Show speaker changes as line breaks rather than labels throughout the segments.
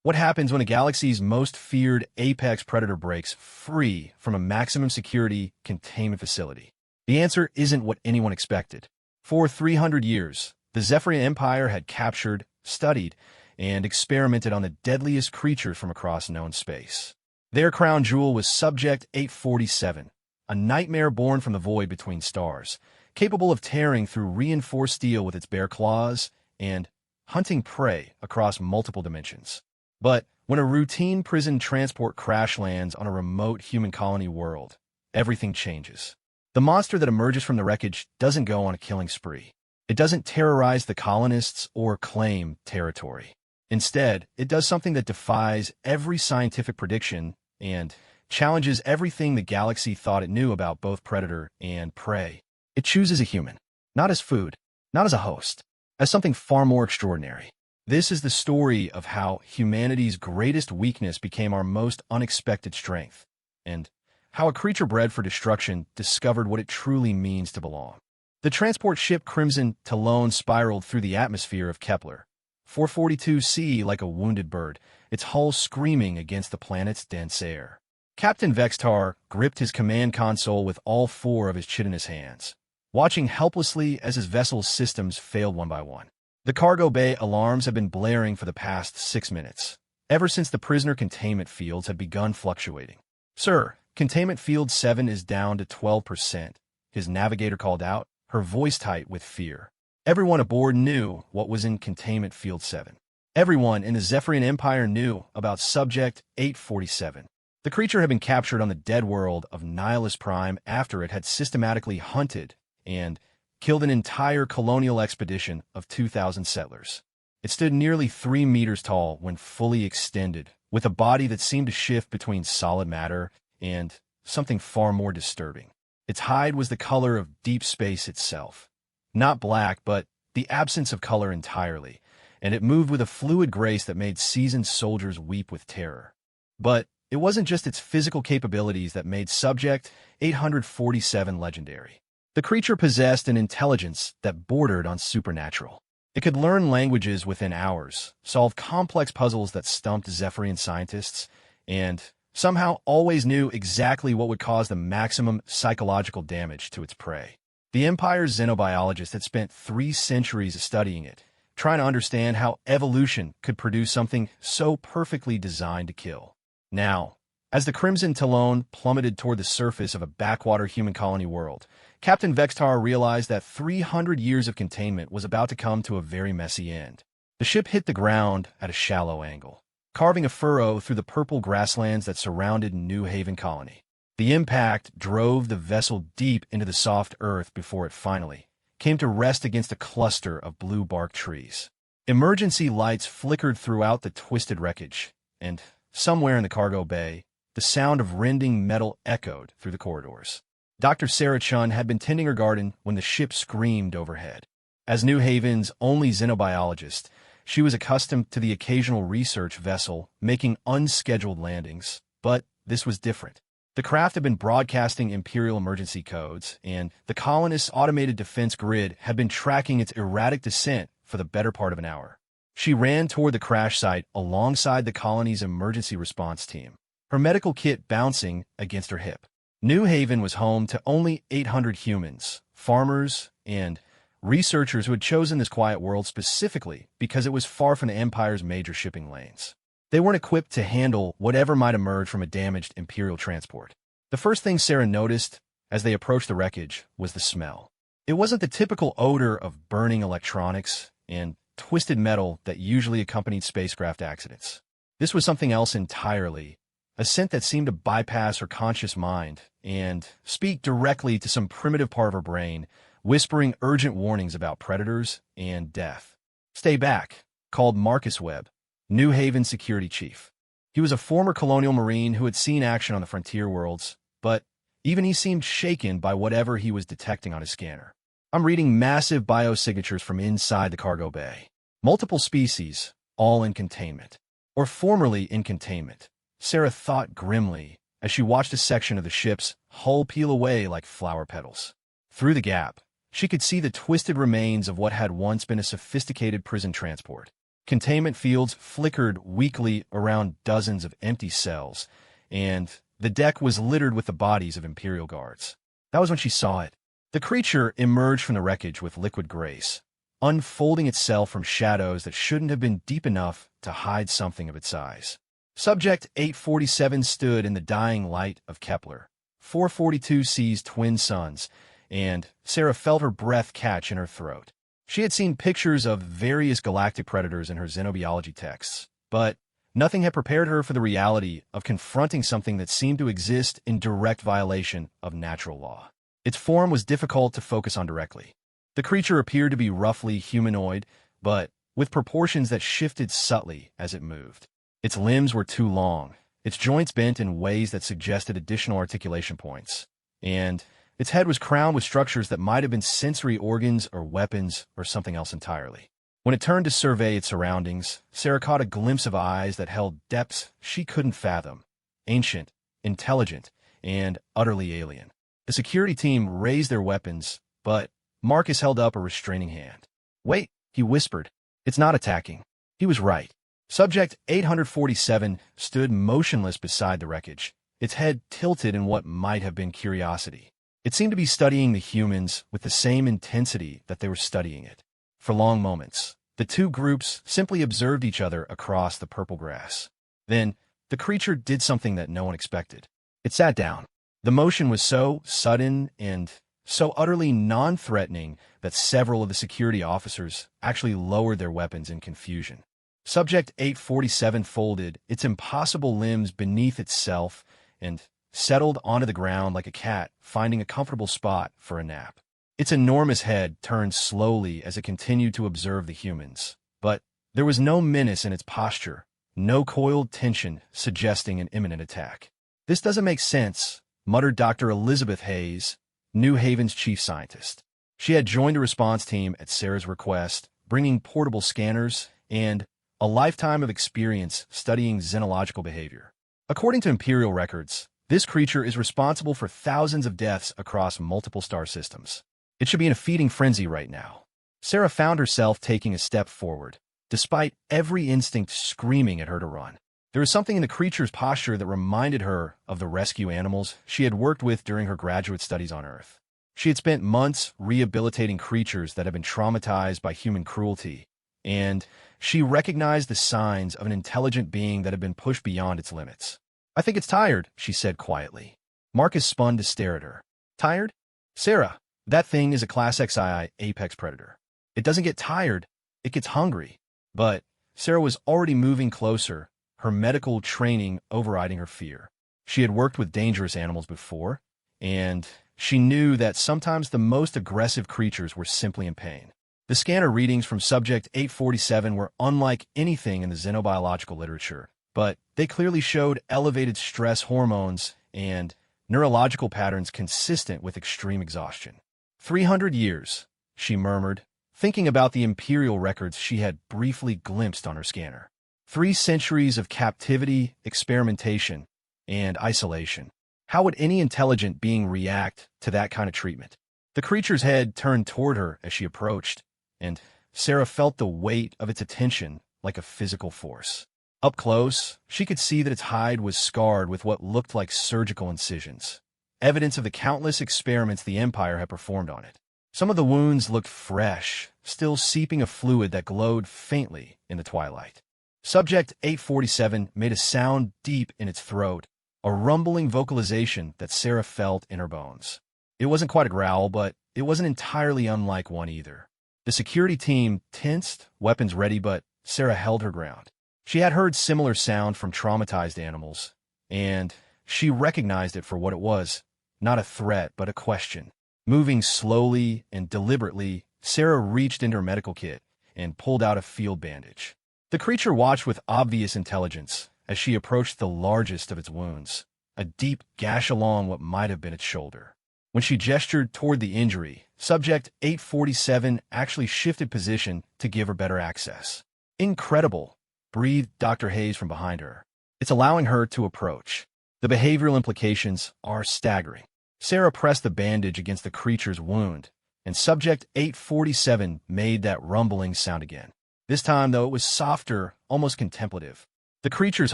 What happens when a galaxy's most feared apex predator breaks free from a maximum security containment facility? The answer isn't what anyone expected. For 300 years, the Zephyrian Empire had captured, studied, and experimented on the deadliest creatures from across known space. Their crown jewel was Subject 847, a nightmare born from the void between stars, capable of tearing through reinforced steel with its bare claws and hunting prey across multiple dimensions. But when a routine prison transport crash lands on a remote human colony world, everything changes. The monster that emerges from the wreckage doesn't go on a killing spree. It doesn't terrorize the colonists or claim territory. Instead, it does something that defies every scientific prediction and challenges everything the galaxy thought it knew about both predator and prey. It chooses a human, not as food, not as a host, as something far more extraordinary. This is the story of how humanity's greatest weakness became our most unexpected strength, and how a creature bred for destruction discovered what it truly means to belong. The transport ship Crimson Talon spiraled through the atmosphere of Kepler 442c like a wounded bird, its hull screaming against the planet's dense air. Captain Vextar gripped his command console with all four of his chitinous hands, watching helplessly as his vessel's systems failed one by one. The cargo bay alarms had been blaring for the past 6 minutes, ever since the prisoner containment fields had begun fluctuating. "Sir, containment field 7 is down to 12%, his navigator called out, her voice tight with fear. Everyone aboard knew what was in containment field 7. Everyone in the Zephyrian Empire knew about Subject 847. The creature had been captured on the dead world of Nihilus Prime after it had systematically hunted and killed an entire colonial expedition of 2,000 settlers. It stood nearly 3 meters tall when fully extended, with a body that seemed to shift between solid matter and something far more disturbing. Its hide was the color of deep space itself. Not black, but the absence of color entirely, and it moved with a fluid grace that made seasoned soldiers weep with terror. But it wasn't just its physical capabilities that made Subject 847 legendary. The creature possessed an intelligence that bordered on supernatural. It could learn languages within hours, solve complex puzzles that stumped Zephyrian scientists, and somehow always knew exactly what would cause the maximum psychological damage to its prey. The Empire's xenobiologists had spent 3 centuries studying it, trying to understand how evolution could produce something so perfectly designed to kill. Now, as the Crimson Talon plummeted toward the surface of a backwater human colony world, Captain Vextar realized that 300 years of containment was about to come to a very messy end. The ship hit the ground at a shallow angle, carving a furrow through the purple grasslands that surrounded New Haven Colony. The impact drove the vessel deep into the soft earth before it finally came to rest against a cluster of blue bark trees. Emergency lights flickered throughout the twisted wreckage, and somewhere in the cargo bay, the sound of rending metal echoed through the corridors. Dr. Sarah Chun had been tending her garden when the ship screamed overhead. As New Haven's only xenobiologist, she was accustomed to the occasional research vessel making unscheduled landings, but this was different. The craft had been broadcasting Imperial emergency codes, and the colonists' automated defense grid had been tracking its erratic descent for the better part of an hour. She ran toward the crash site alongside the colony's emergency response team, her medical kit bouncing against her hip. New Haven was home to only 800 humans, farmers, and researchers who had chosen this quiet world specifically because it was far from the Empire's major shipping lanes. They weren't equipped to handle whatever might emerge from a damaged Imperial transport. The first thing Sarah noticed as they approached the wreckage was the smell. It wasn't the typical odor of burning electronics and twisted metal that usually accompanied spacecraft accidents. This was something else entirely, a scent that seemed to bypass her conscious mind and speak directly to some primitive part of her brain, whispering urgent warnings about predators and death. "Stay back," called Marcus Webb, New Haven security chief. He was a former colonial marine who had seen action on the frontier worlds, but even he seemed shaken by whatever he was detecting on his scanner. "I'm reading massive biosignatures from inside the cargo bay. Multiple species, all in containment. Or formerly in containment," Sarah thought grimly as she watched a section of the ship's hull peel away like flower petals. Through the gap, she could see the twisted remains of what had once been a sophisticated prison transport. Containment fields flickered weakly around dozens of empty cells, and the deck was littered with the bodies of Imperial guards. That was when she saw it. The creature emerged from the wreckage with liquid grace, unfolding itself from shadows that shouldn't have been deep enough to hide something of its size. Subject 847 stood in the dying light of Kepler. 442C's twin suns, and Sarah felt her breath catch in her throat. She had seen pictures of various galactic predators in her xenobiology texts, but nothing had prepared her for the reality of confronting something that seemed to exist in direct violation of natural law. Its form was difficult to focus on directly. The creature appeared to be roughly humanoid, but with proportions that shifted subtly as it moved. Its limbs were too long, its joints bent in ways that suggested additional articulation points, and its head was crowned with structures that might have been sensory organs or weapons or something else entirely. When it turned to survey its surroundings, Sarah caught a glimpse of eyes that held depths she couldn't fathom. Ancient, intelligent, and utterly alien. The security team raised their weapons, but Marcus held up a restraining hand. "Wait," he whispered. "It's not attacking." He was right. Subject 847 stood motionless beside the wreckage, its head tilted in what might have been curiosity. It seemed to be studying the humans with the same intensity that they were studying it. For long moments, the two groups simply observed each other across the purple grass. Then, the creature did something that no one expected. It sat down. The motion was so sudden and so utterly non-threatening that several of the security officers actually lowered their weapons in confusion. Subject 847 folded its impossible limbs beneath itself and settled onto the ground like a cat finding a comfortable spot for a nap. Its enormous head turned slowly as it continued to observe the humans, but there was no menace in its posture, no coiled tension suggesting an imminent attack. "This doesn't make sense," muttered Dr. Elizabeth Hayes, New Haven's chief scientist. She had joined the response team at Sarah's request, bringing portable scanners and a lifetime of experience studying xenological behavior. According to Imperial records, this creature is responsible for thousands of deaths across multiple star systems. It should be in a feeding frenzy right now. Sarah found herself taking a step forward, despite every instinct screaming at her to run. There was something in the creature's posture that reminded her of the rescue animals she had worked with during her graduate studies on Earth. She had spent months rehabilitating creatures that had been traumatized by human cruelty, and she recognized the signs of an intelligent being that had been pushed beyond its limits. "I think it's tired," she said quietly. Marcus spun to stare at her. "Tired? Sarah, that thing is a Class XI apex predator. It doesn't get tired, it gets hungry." But Sarah was already moving closer, her medical training overriding her fear. She had worked with dangerous animals before, and she knew that sometimes the most aggressive creatures were simply in pain. The scanner readings from Subject 847 were unlike anything in the xenobiological literature, but they clearly showed elevated stress hormones and neurological patterns consistent with extreme exhaustion. 300 years, she murmured, thinking about the Imperial records she had briefly glimpsed on her scanner. 3 centuries of captivity, experimentation, and isolation. How would any intelligent being react to that kind of treatment? The creature's head turned toward her as she approached, and Sarah felt the weight of its attention like a physical force. Up close, she could see that its hide was scarred with what looked like surgical incisions, evidence of the countless experiments the Empire had performed on it. Some of the wounds looked fresh, still seeping a fluid that glowed faintly in the twilight. Subject 847 made a sound deep in its throat, a rumbling vocalization that Sarah felt in her bones. It wasn't quite a growl, but it wasn't entirely unlike one either. The security team tensed, weapons ready, but Sarah held her ground. She had heard similar sound from traumatized animals, and she recognized it for what it was, not a threat, but a question. Moving slowly and deliberately, Sarah reached into her medical kit and pulled out a field bandage. The creature watched with obvious intelligence as she approached the largest of its wounds, a deep gash along what might have been its shoulder. When she gestured toward the injury, Subject 847 actually shifted position to give her better access. "Incredible," breathed Dr. Hayes from behind her. "It's allowing her to approach. The behavioral implications are staggering." Sarah pressed the bandage against the creature's wound, and Subject 847 made that rumbling sound again. This time, though, it was softer, almost contemplative. The creature's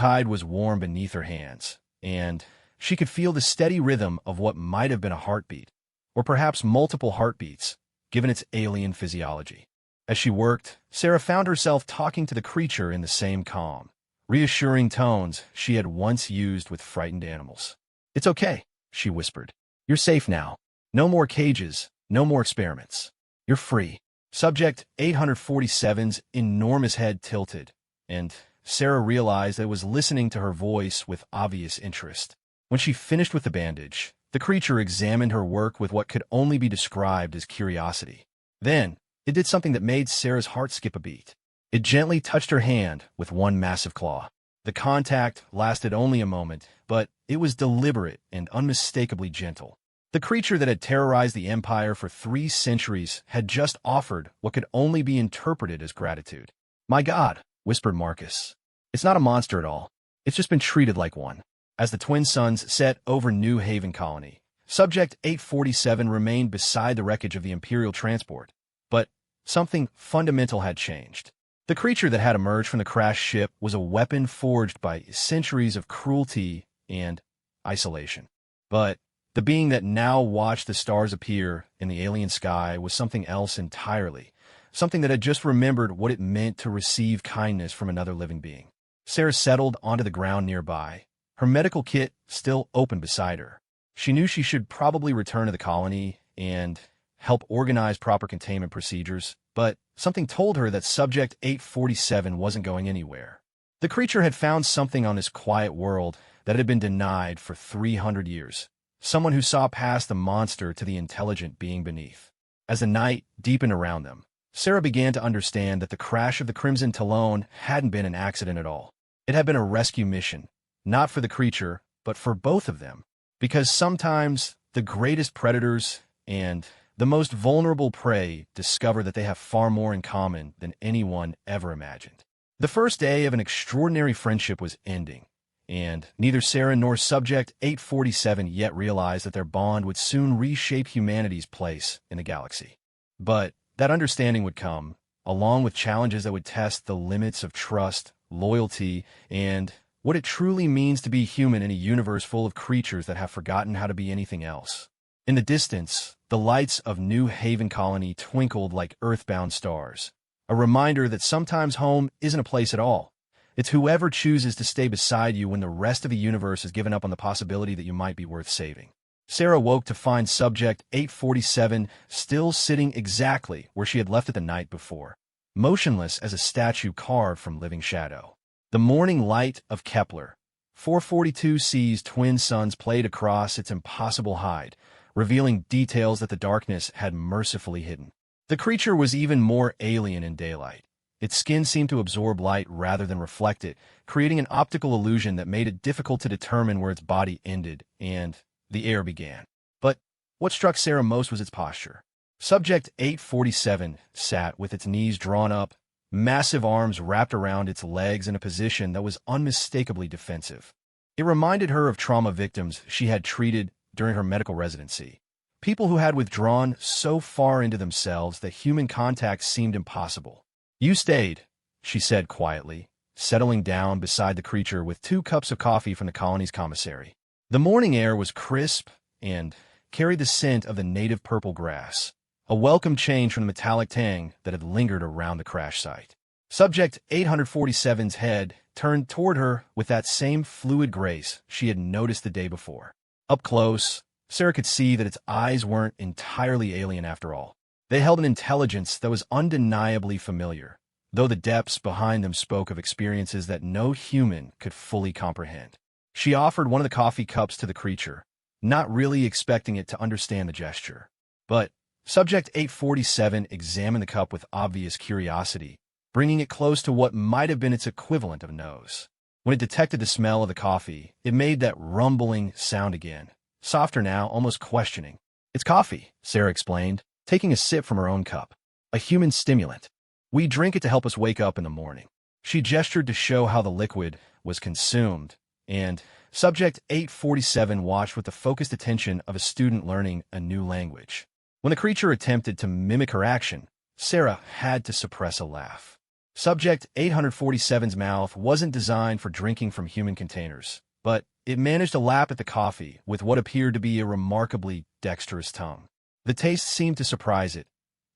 hide was warm beneath her hands, and she could feel the steady rhythm of what might have been a heartbeat, or perhaps multiple heartbeats, given its alien physiology. As she worked, Sarah found herself talking to the creature in the same calm, reassuring tones she had once used with frightened animals. "It's okay," she whispered. "You're safe now. No more cages, no more experiments. You're free." Subject 847's enormous head tilted, and Sarah realized that it was listening to her voice with obvious interest. When she finished with the bandage, the creature examined her work with what could only be described as curiosity. Then, it did something that made Sarah's heart skip a beat. It gently touched her hand with one massive claw. The contact lasted only a moment, but it was deliberate and unmistakably gentle. The creature that had terrorized the Empire for 3 centuries had just offered what could only be interpreted as gratitude. "My God," whispered Marcus. "It's not a monster at all. It's just been treated like one." As the twin suns set over New Haven Colony, Subject 847 remained beside the wreckage of the Imperial transport. But something fundamental had changed. The creature that had emerged from the crashed ship was a weapon forged by centuries of cruelty and isolation. But the being that now watched the stars appear in the alien sky was something else entirely, something that had just remembered what it meant to receive kindness from another living being. Sarah settled onto the ground nearby, her medical kit still open beside her. She knew she should probably return to the colony and help organize proper containment procedures, but something told her that Subject 847 wasn't going anywhere. The creature had found something on this quiet world that had been denied for 300 years. Someone who saw past the monster to the intelligent being beneath. As the night deepened around them, Sarah began to understand that the crash of the Crimson Talon hadn't been an accident at all. It had been a rescue mission, not for the creature, but for both of them. Because sometimes the greatest predators and the most vulnerable prey discover that they have far more in common than anyone ever imagined. The first day of an extraordinary friendship was ending, and neither Sarah nor Subject 847 yet realized that their bond would soon reshape humanity's place in the galaxy. But that understanding would come, along with challenges that would test the limits of trust, loyalty, and what it truly means to be human in a universe full of creatures that have forgotten how to be anything else. In the distance, the lights of New Haven Colony twinkled like earthbound stars, a reminder that sometimes home isn't a place at all. It's whoever chooses to stay beside you when the rest of the universe has given up on the possibility that you might be worth saving. Sarah woke to find Subject 847 still sitting exactly where she had left it the night before, motionless as a statue carved from living shadow. The morning light of Kepler 442c's twin suns played across its impossible hide, revealing details that the darkness had mercifully hidden. The creature was even more alien in daylight. Its skin seemed to absorb light rather than reflect it, creating an optical illusion that made it difficult to determine where its body ended and the air began. But what struck Sarah most was its posture. Subject 847 sat with its knees drawn up, massive arms wrapped around its legs in a position that was unmistakably defensive. It reminded her of trauma victims she had treated during her medical residency. People who had withdrawn so far into themselves that human contact seemed impossible. "You stayed," she said quietly, settling down beside the creature with 2 cups of coffee from the colony's commissary. The morning air was crisp and carried the scent of the native purple grass, a welcome change from the metallic tang that had lingered around the crash site. Subject 847's head turned toward her with that same fluid grace she had noticed the day before. Up close, Sarah could see that its eyes weren't entirely alien after all. They held an intelligence that was undeniably familiar, though the depths behind them spoke of experiences that no human could fully comprehend. She offered one of the coffee cups to the creature, not really expecting it to understand the gesture. But Subject 847 examined the cup with obvious curiosity, bringing it close to what might have been its equivalent of a nose. When it detected the smell of the coffee, it made that rumbling sound again, softer now, almost questioning. "It's coffee," Sarah explained, taking a sip from her own cup. "A human stimulant. We drink it to help us wake up in the morning." She gestured to show how the liquid was consumed, and Subject 847 watched with the focused attention of a student learning a new language. When the creature attempted to mimic her action, Sarah had to suppress a laugh. Subject 847's mouth wasn't designed for drinking from human containers, but it managed to lap at the coffee with what appeared to be a remarkably dexterous tongue. The taste seemed to surprise it,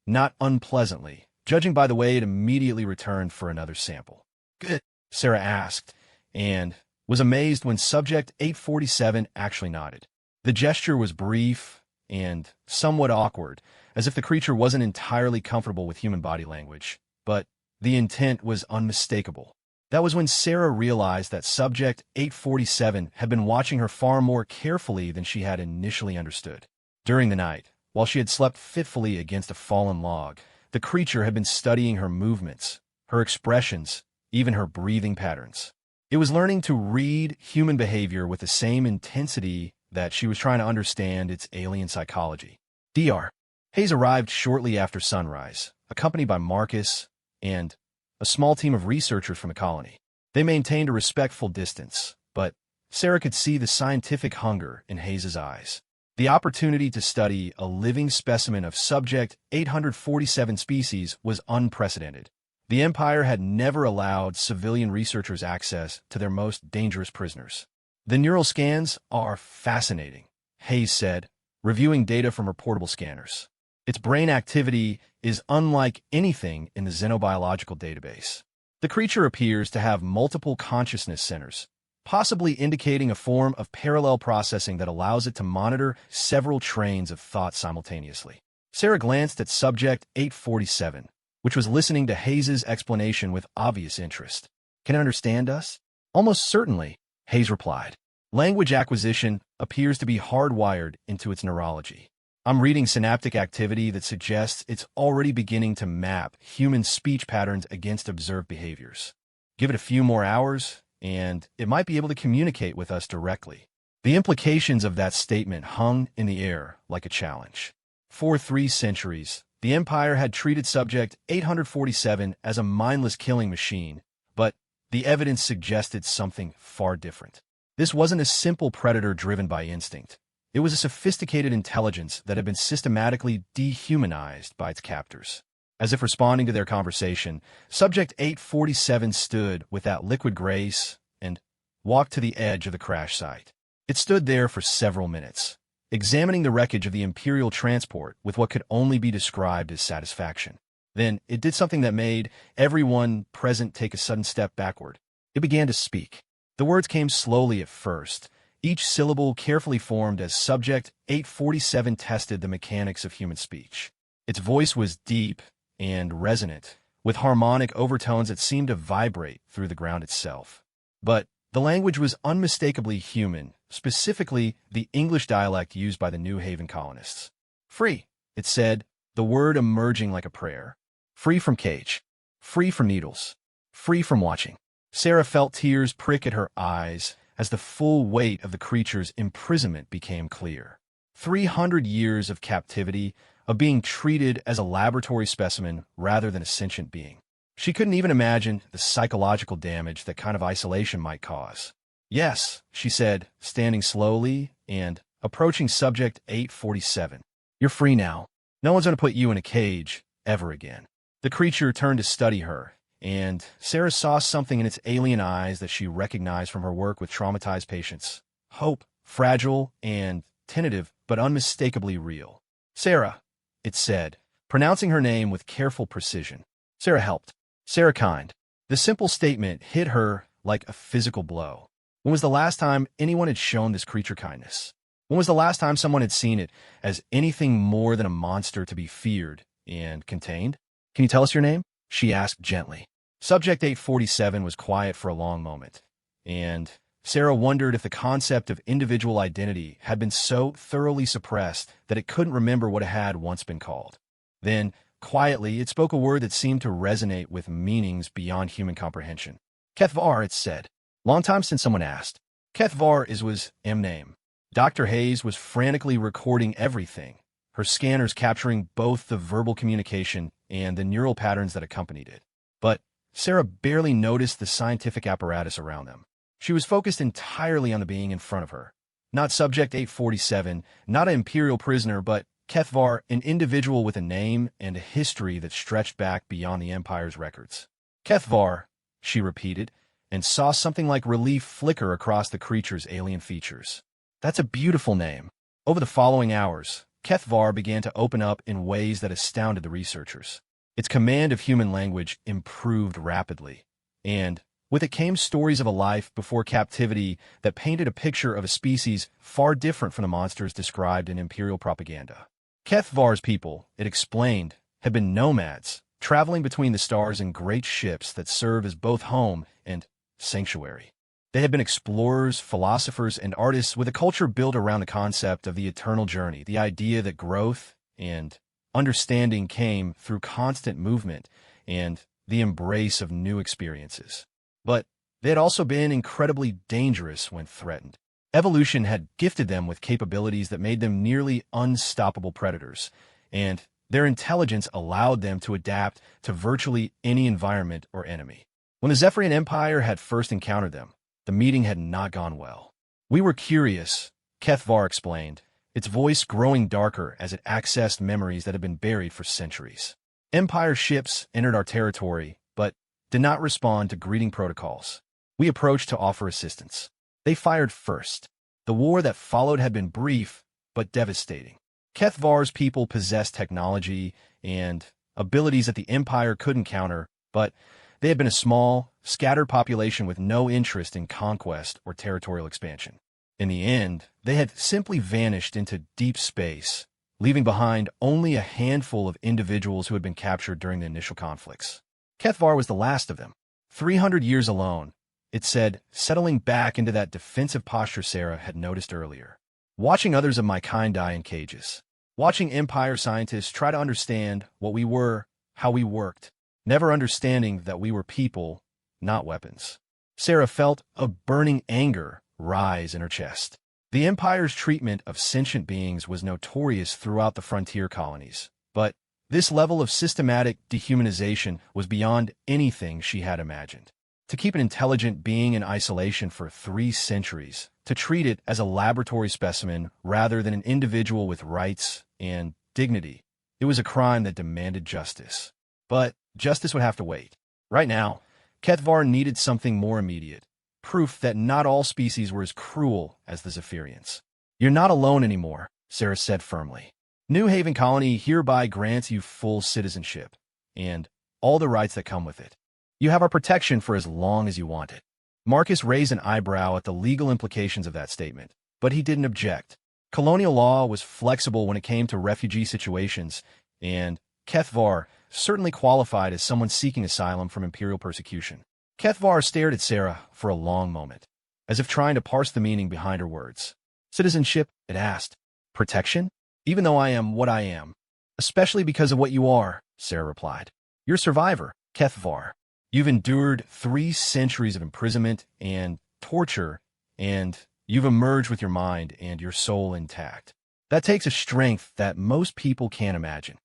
not unpleasantly, judging by the way it immediately returned for another sample. "Good?" Sarah asked, and was amazed when Subject 847 actually nodded. The gesture was brief and somewhat awkward, as if the creature wasn't entirely comfortable with human body language, but the intent was unmistakable. That was when Sarah realized that Subject 847 had been watching her far more carefully than she had initially understood. During the night, while she had slept fitfully against a fallen log, the creature had been studying her movements, her expressions, even her breathing patterns. It was learning to read human behavior with the same intensity that she was trying to understand its alien psychology. Dr. Hayes arrived shortly after sunrise, accompanied by Marcus and a small team of researchers from the colony. They maintained a respectful distance, but Sarah could see the scientific hunger in Hayes's eyes. The opportunity to study a living specimen of Subject 847 species was unprecedented. The Empire had never allowed civilian researchers access to their most dangerous prisoners. "The neural scans are fascinating," Hayes said, reviewing data from her portable scanners. "Its brain activity is unlike anything in the xenobiological database. The creature appears to have multiple consciousness centers, possibly indicating a form of parallel processing that allows it to monitor several trains of thought simultaneously." Sarah glanced at Subject 847, which was listening to Hayes's explanation with obvious interest. "Can it understand us?" "Almost certainly," Hayes replied. "Language acquisition appears to be hardwired into its neurology. I'm reading synaptic activity that suggests it's already beginning to map human speech patterns against observed behaviors. Give it a few more hours, and it might be able to communicate with us directly." The implications of that statement hung in the air like a challenge. For 3 centuries, the Empire had treated Subject 847 as a mindless killing machine, but the evidence suggested something far different. This wasn't a simple predator driven by instinct. It was a sophisticated intelligence that had been systematically dehumanized by its captors. As if responding to their conversation, Subject 847 stood with that liquid grace and walked to the edge of the crash site. It stood there for several minutes, examining the wreckage of the Imperial transport with what could only be described as satisfaction. Then it did something that made everyone present take a sudden step backward. It began to speak. The words came slowly at first, each syllable carefully formed as Subject 847 tested the mechanics of human speech. Its voice was deep and resonant, with harmonic overtones that seemed to vibrate through the ground itself. But the language was unmistakably human, specifically the English dialect used by the New Haven colonists. "Free," it said, the word emerging like a prayer. "Free from cage. Free from needles. Free from watching." Sarah felt tears prick at her eyes as the full weight of the creature's imprisonment became clear. 300 years of captivity, of being treated as a laboratory specimen rather than a sentient being. She couldn't even imagine the psychological damage that kind of isolation might cause. "Yes," she said, standing slowly and approaching Subject 847. "You're free now. No one's going to put you in a cage ever again." The creature turned to study her, and Sarah saw something in its alien eyes that she recognized from her work with traumatized patients. Hope, fragile and tentative, but unmistakably real. "Sarah," it said, pronouncing her name with careful precision. Sarah helped. Sarah kind. The simple statement hit her like a physical blow. When was the last time anyone had shown this creature kindness? When was the last time someone had seen it as anything more than a monster to be feared and contained? "Can you tell us your name?" she asked gently. Subject 847 was quiet for a long moment, and Sarah wondered if the concept of individual identity had been so thoroughly suppressed that it couldn't remember what it had once been called. Then, quietly, it spoke a word that seemed to resonate with meanings beyond human comprehension. "Kethvar," it said. Long time since someone asked. "Kethvar was name." Dr. Hayes was frantically recording everything, her scanners capturing both the verbal communication and the neural patterns that accompanied it. But Sarah barely noticed the scientific apparatus around them. She was focused entirely on the being in front of her. Not Subject 847, not an Imperial prisoner, but Kethvar, an individual with a name and a history that stretched back beyond the Empire's records. Kethvar, she repeated, and saw something like relief flicker across the creature's alien features. That's a beautiful name. Over the following hours, Kethvar began to open up in ways that astounded the researchers. Its command of human language improved rapidly, and with it came stories of a life before captivity that painted a picture of a species far different from the monsters described in imperial propaganda. Kethvar's people, it explained, had been nomads, traveling between the stars in great ships that serve as both home and sanctuary. They had been explorers, philosophers, and artists with a culture built around the concept of the eternal journey, the idea that growth and understanding came through constant movement and the embrace of new experiences. But they had also been incredibly dangerous when threatened. Evolution had gifted them with capabilities that made them nearly unstoppable predators, and their intelligence allowed them to adapt to virtually any environment or enemy. When the Zephyrian Empire had first encountered them, the meeting had not gone well. "We were curious," Kethvar explained, its voice growing darker as it accessed memories that had been buried for centuries. "Empire ships entered our territory, but did not respond to greeting protocols. We approached to offer assistance. They fired first. The war that followed had been brief, but devastating. Kethvar's people possessed technology and abilities that the Empire couldn't counter, but they had been a small, scattered population with no interest in conquest or territorial expansion. In the end, they had simply vanished into deep space, leaving behind only a handful of individuals who had been captured during the initial conflicts. Kethvar was the last of them. 300 years alone, it said, settling back into that defensive posture Sarah had noticed earlier. Watching others of my kind die in cages. Watching Empire scientists try to understand what we were, how we worked, never understanding that we were people, not weapons. Sarah felt a burning anger rise in her chest. The Empire's treatment of sentient beings was notorious throughout the frontier colonies, but this level of systematic dehumanization was beyond anything she had imagined. To keep an intelligent being in isolation for 3 centuries, to treat it as a laboratory specimen rather than an individual with rights and dignity, it was a crime that demanded justice. But justice would have to wait. Right now, Kethvar needed something more immediate, proof that not all species were as cruel as the Zephyrians. "You're not alone anymore," Sarah said firmly. "New Haven Colony hereby grants you full citizenship, and all the rights that come with it. You have our protection for as long as you want it." Marcus raised an eyebrow at the legal implications of that statement, but he didn't object. Colonial law was flexible when it came to refugee situations, and Kethvar certainly qualified as someone seeking asylum from imperial persecution. Kethvar stared at Sarah for a long moment, as if trying to parse the meaning behind her words. "Citizenship," it asked. "Protection? Even though I am what I am." "Especially because of what you are," Sarah replied. "You're a survivor, Kethvar. You've endured 3 centuries of imprisonment and torture, and you've emerged with your mind and your soul intact. That takes a strength that most people can't imagine."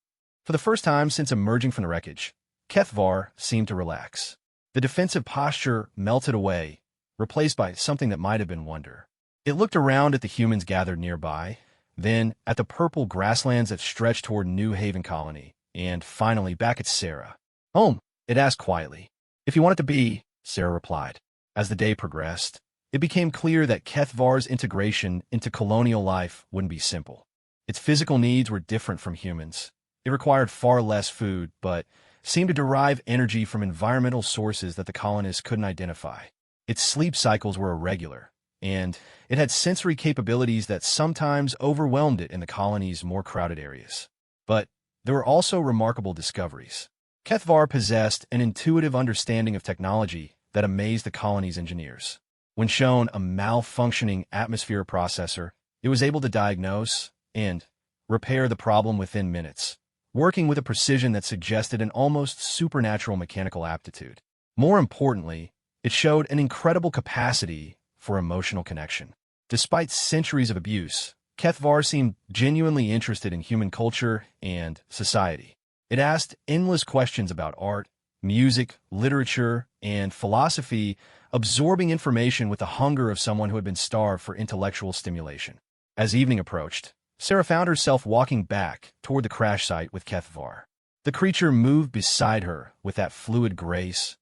For the first time since emerging from the wreckage, Kethvar seemed to relax. The defensive posture melted away, replaced by something that might have been wonder. It looked around at the humans gathered nearby, then at the purple grasslands that stretched toward New Haven Colony, and finally back at Sarah. "Home," it asked quietly. "If you want it to be," Sarah replied. As the day progressed, it became clear that Kethvar's integration into colonial life wouldn't be simple. Its physical needs were different from humans. It required far less food, but seemed to derive energy from environmental sources that the colonists couldn't identify. Its sleep cycles were irregular, and it had sensory capabilities that sometimes overwhelmed it in the colony's more crowded areas. But there were also remarkable discoveries. Kethvar possessed an intuitive understanding of technology that amazed the colony's engineers. When shown a malfunctioning atmosphere processor, it was able to diagnose and repair the problem within minutes, working with a precision that suggested an almost supernatural mechanical aptitude. More importantly, it showed an incredible capacity for emotional connection. Despite centuries of abuse, Kethvar seemed genuinely interested in human culture and society. It asked endless questions about art, music, literature, and philosophy, absorbing information with the hunger of someone who had been starved for intellectual stimulation. As evening approached, Sarah found herself walking back toward the crash site with Kethvar. The creature moved beside her with that fluid grace,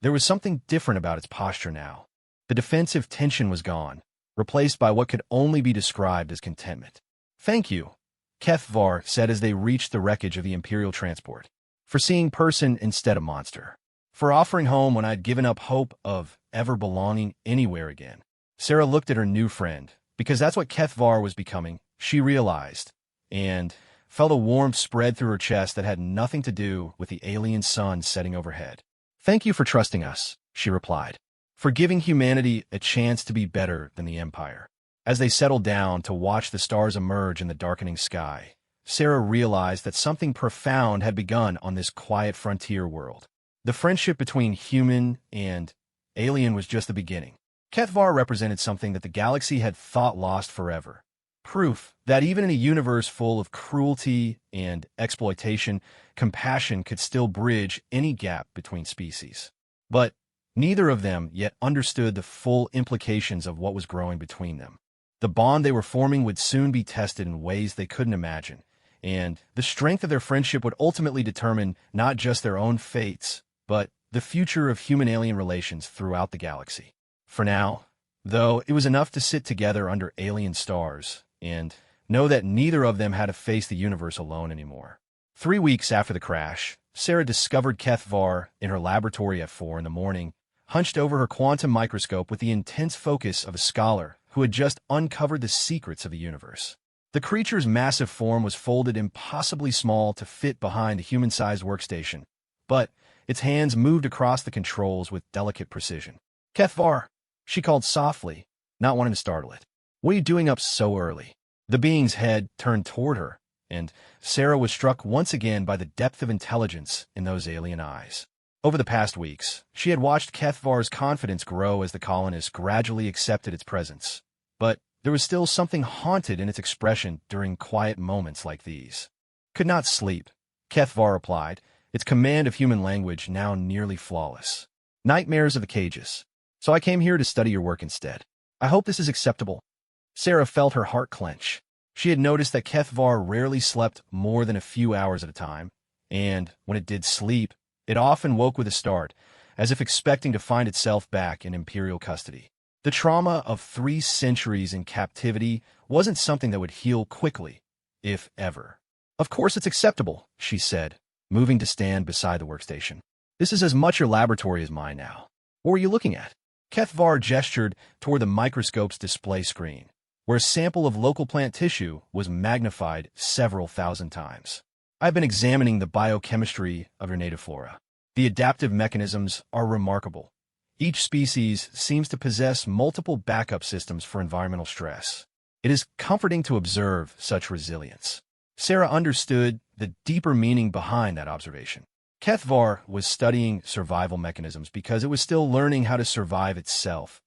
There was something different about its posture now. The defensive tension was gone, replaced by what could only be described as contentment. "Thank you," Kethvar said as they reached the wreckage of the Imperial transport, "for seeing person instead of monster. For offering home when I'd given up hope of ever belonging anywhere again." Sarah looked at her new friend, because that's what Kethvar was becoming, she realized, and felt a warmth spread through her chest that had nothing to do with the alien sun setting overhead. "Thank you for trusting us," she replied, "for giving humanity a chance to be better than the Empire." As they settled down to watch the stars emerge in the darkening sky, Sarah realized that something profound had begun on this quiet frontier world. The friendship between human and alien was just the beginning. Kethvar represented something that the galaxy had thought lost forever. Proof that even in a universe full of cruelty and exploitation, compassion could still bridge any gap between species. But neither of them yet understood the full implications of what was growing between them. The bond they were forming would soon be tested in ways they couldn't imagine, and the strength of their friendship would ultimately determine not just their own fates, but the future of human-alien relations throughout the galaxy. For now, though, it was enough to sit together under alien stars and know that neither of them had to face the universe alone anymore. 3 weeks after the crash, Sarah discovered Kethvar in her laboratory at 4 in the morning, hunched over her quantum microscope with the intense focus of a scholar who had just uncovered the secrets of the universe. The creature's massive form was folded impossibly small to fit behind the human-sized workstation, but its hands moved across the controls with delicate precision. "Kethvar," she called softly, not wanting to startle it. "What are you doing up so early?" The being's head turned toward her, and Sarah was struck once again by the depth of intelligence in those alien eyes. Over the past weeks, she had watched Kethvar's confidence grow as the colonists gradually accepted its presence. But there was still something haunted in its expression during quiet moments like these. "Could not sleep," Kethvar replied, its command of human language now nearly flawless. "Nightmares of the cages. So I came here to study your work instead. I hope this is acceptable." Sarah felt her heart clench. She had noticed that Kethvar rarely slept more than a few hours at a time, and when it did sleep, it often woke with a start, as if expecting to find itself back in Imperial custody. The trauma of 3 centuries in captivity wasn't something that would heal quickly, if ever. "Of course it's acceptable," she said, moving to stand beside the workstation. "This is as much your laboratory as mine now. What were you looking at?" Kethvar gestured toward the microscope's display screen, where a sample of local plant tissue was magnified several thousand times. "I've been examining the biochemistry of your native flora. The adaptive mechanisms are remarkable. Each species seems to possess multiple backup systems for environmental stress. It is comforting to observe such resilience." Sarah understood the deeper meaning behind that observation. Kethvar was studying survival mechanisms because it was still learning how to survive itself,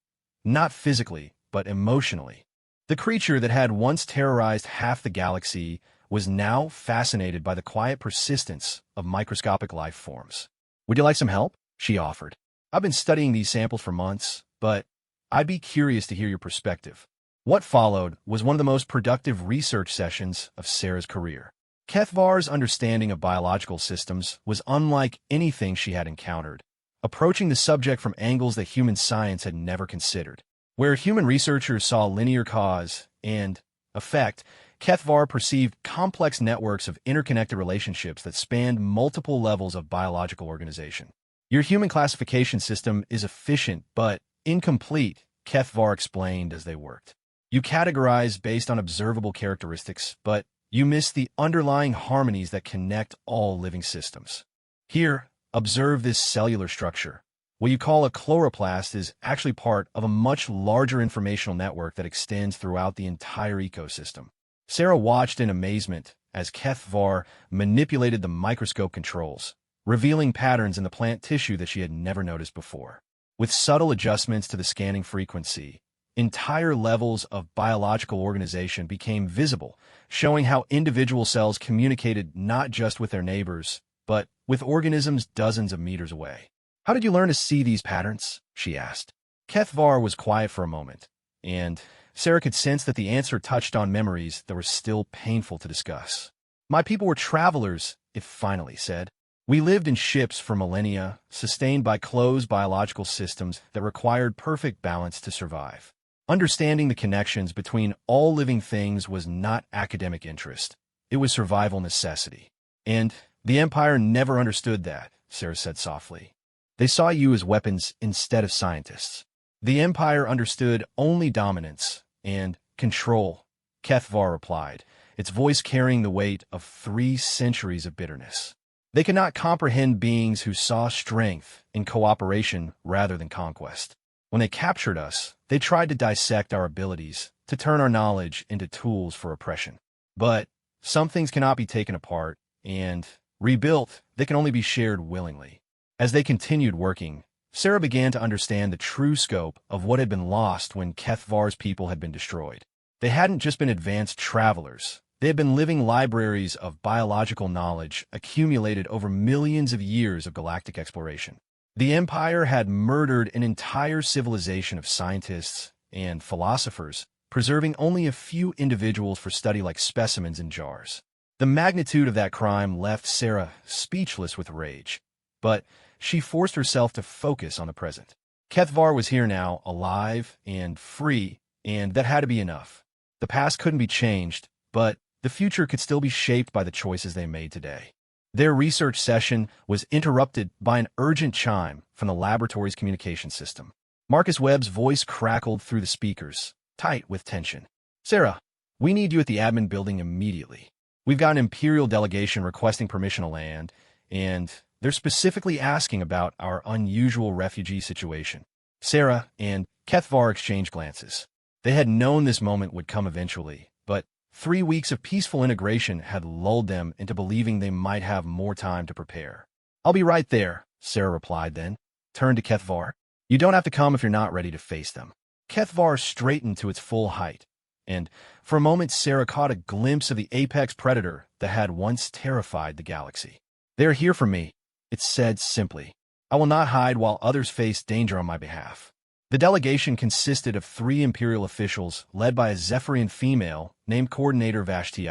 not physically, but emotionally. The creature that had once terrorized half the galaxy was now fascinated by the quiet persistence of microscopic life forms. "Would you like some help?" she offered. "I've been studying these samples for months, but I'd be curious to hear your perspective." What followed was one of the most productive research sessions of Sarah's career. Kethvar's understanding of biological systems was unlike anything she had encountered, approaching the subject from angles that human science had never considered. Where human researchers saw linear cause and effect, Kethvar perceived complex networks of interconnected relationships that spanned multiple levels of biological organization. "Your human classification system is efficient but incomplete," Kethvar explained as they worked. "You categorize based on observable characteristics, but you miss the underlying harmonies that connect all living systems. Here, observe this cellular structure. What you call a chloroplast is actually part of a much larger informational network that extends throughout the entire ecosystem." Sarah watched in amazement as Kethvar manipulated the microscope controls, revealing patterns in the plant tissue that she had never noticed before. With subtle adjustments to the scanning frequency, entire levels of biological organization became visible, showing how individual cells communicated not just with their neighbors, but with organisms dozens of meters away. "How did you learn to see these patterns?" she asked. Kethvar was quiet for a moment, and Sarah could sense that the answer touched on memories that were still painful to discuss. "My people were travelers," it finally said. We lived in ships for millennia, sustained by closed biological systems that required perfect balance to survive. Understanding the connections between all living things was not academic interest. It was survival necessity. And the Empire never understood that, Sarah said softly. They saw you as weapons instead of scientists. The Empire understood only dominance and control, Kethvar replied, its voice carrying the weight of 3 centuries of bitterness. They could not comprehend beings who saw strength in cooperation rather than conquest. When they captured us, they tried to dissect our abilities, to turn our knowledge into tools for oppression. But some things cannot be taken apart, and rebuilt, they can only be shared willingly. As they continued working, Sarah began to understand the true scope of what had been lost when Kethvar's people had been destroyed. They hadn't just been advanced travelers. They had been living libraries of biological knowledge accumulated over millions of years of galactic exploration. The Empire had murdered an entire civilization of scientists and philosophers, preserving only a few individuals for study like specimens in jars. The magnitude of that crime left Sarah speechless with rage, but she forced herself to focus on the present. Kethvar was here now, alive and free, and that had to be enough. The past couldn't be changed, but the future could still be shaped by the choices they made today. Their research session was interrupted by an urgent chime from the laboratory's communication system. Marcus Webb's voice crackled through the speakers, tight with tension. Sarah, we need you at the admin building immediately. We've got an Imperial delegation requesting permission to land, and they're specifically asking about our unusual refugee situation. Sarah and Kethvar exchanged glances. They had known this moment would come eventually, but 3 weeks of peaceful integration had lulled them into believing they might have more time to prepare. I'll be right there, Sarah replied then, turned to Kethvar. You don't have to come if you're not ready to face them. Kethvar straightened to its full height, and for a moment Sarah caught a glimpse of the apex predator that had once terrified the galaxy. They are here for me, it said simply. I will not hide while others face danger on my behalf. The delegation consisted of 3 Imperial officials led by a Zephyrian female named Coordinator Vashti,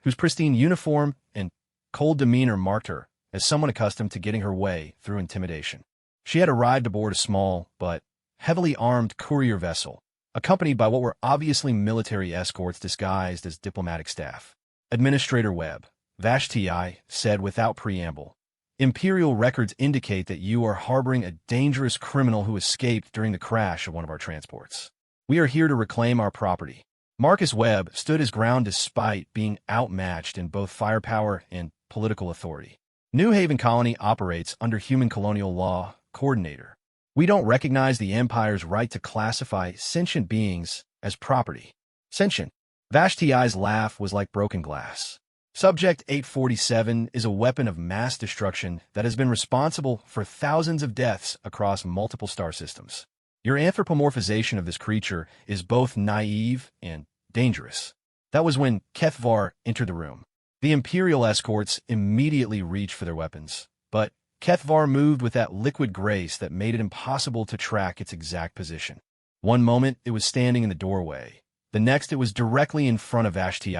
whose pristine uniform and cold demeanor marked her as someone accustomed to getting her way through intimidation. She had arrived aboard a small but heavily armed courier vessel, accompanied by what were obviously military escorts disguised as diplomatic staff. Administrator Webb, Vashti said without preamble, Imperial records indicate that you are harboring a dangerous criminal who escaped during the crash of one of our transports. We are here to reclaim our property. Marcus Webb stood his ground despite being outmatched in both firepower and political authority. New Haven Colony operates under human colonial law, Coordinator. We don't recognize the Empire's right to classify sentient beings as property. Sentient. Vashti's laugh was like broken glass. Subject 847 is a weapon of mass destruction that has been responsible for thousands of deaths across multiple star systems. Your anthropomorphization of this creature is both naive and dangerous. That was when Kethvar entered the room. The Imperial escorts immediately reached for their weapons, but Kethvar moved with that liquid grace that made it impossible to track its exact position. One moment it was standing in the doorway. The next it was directly in front of Vashti,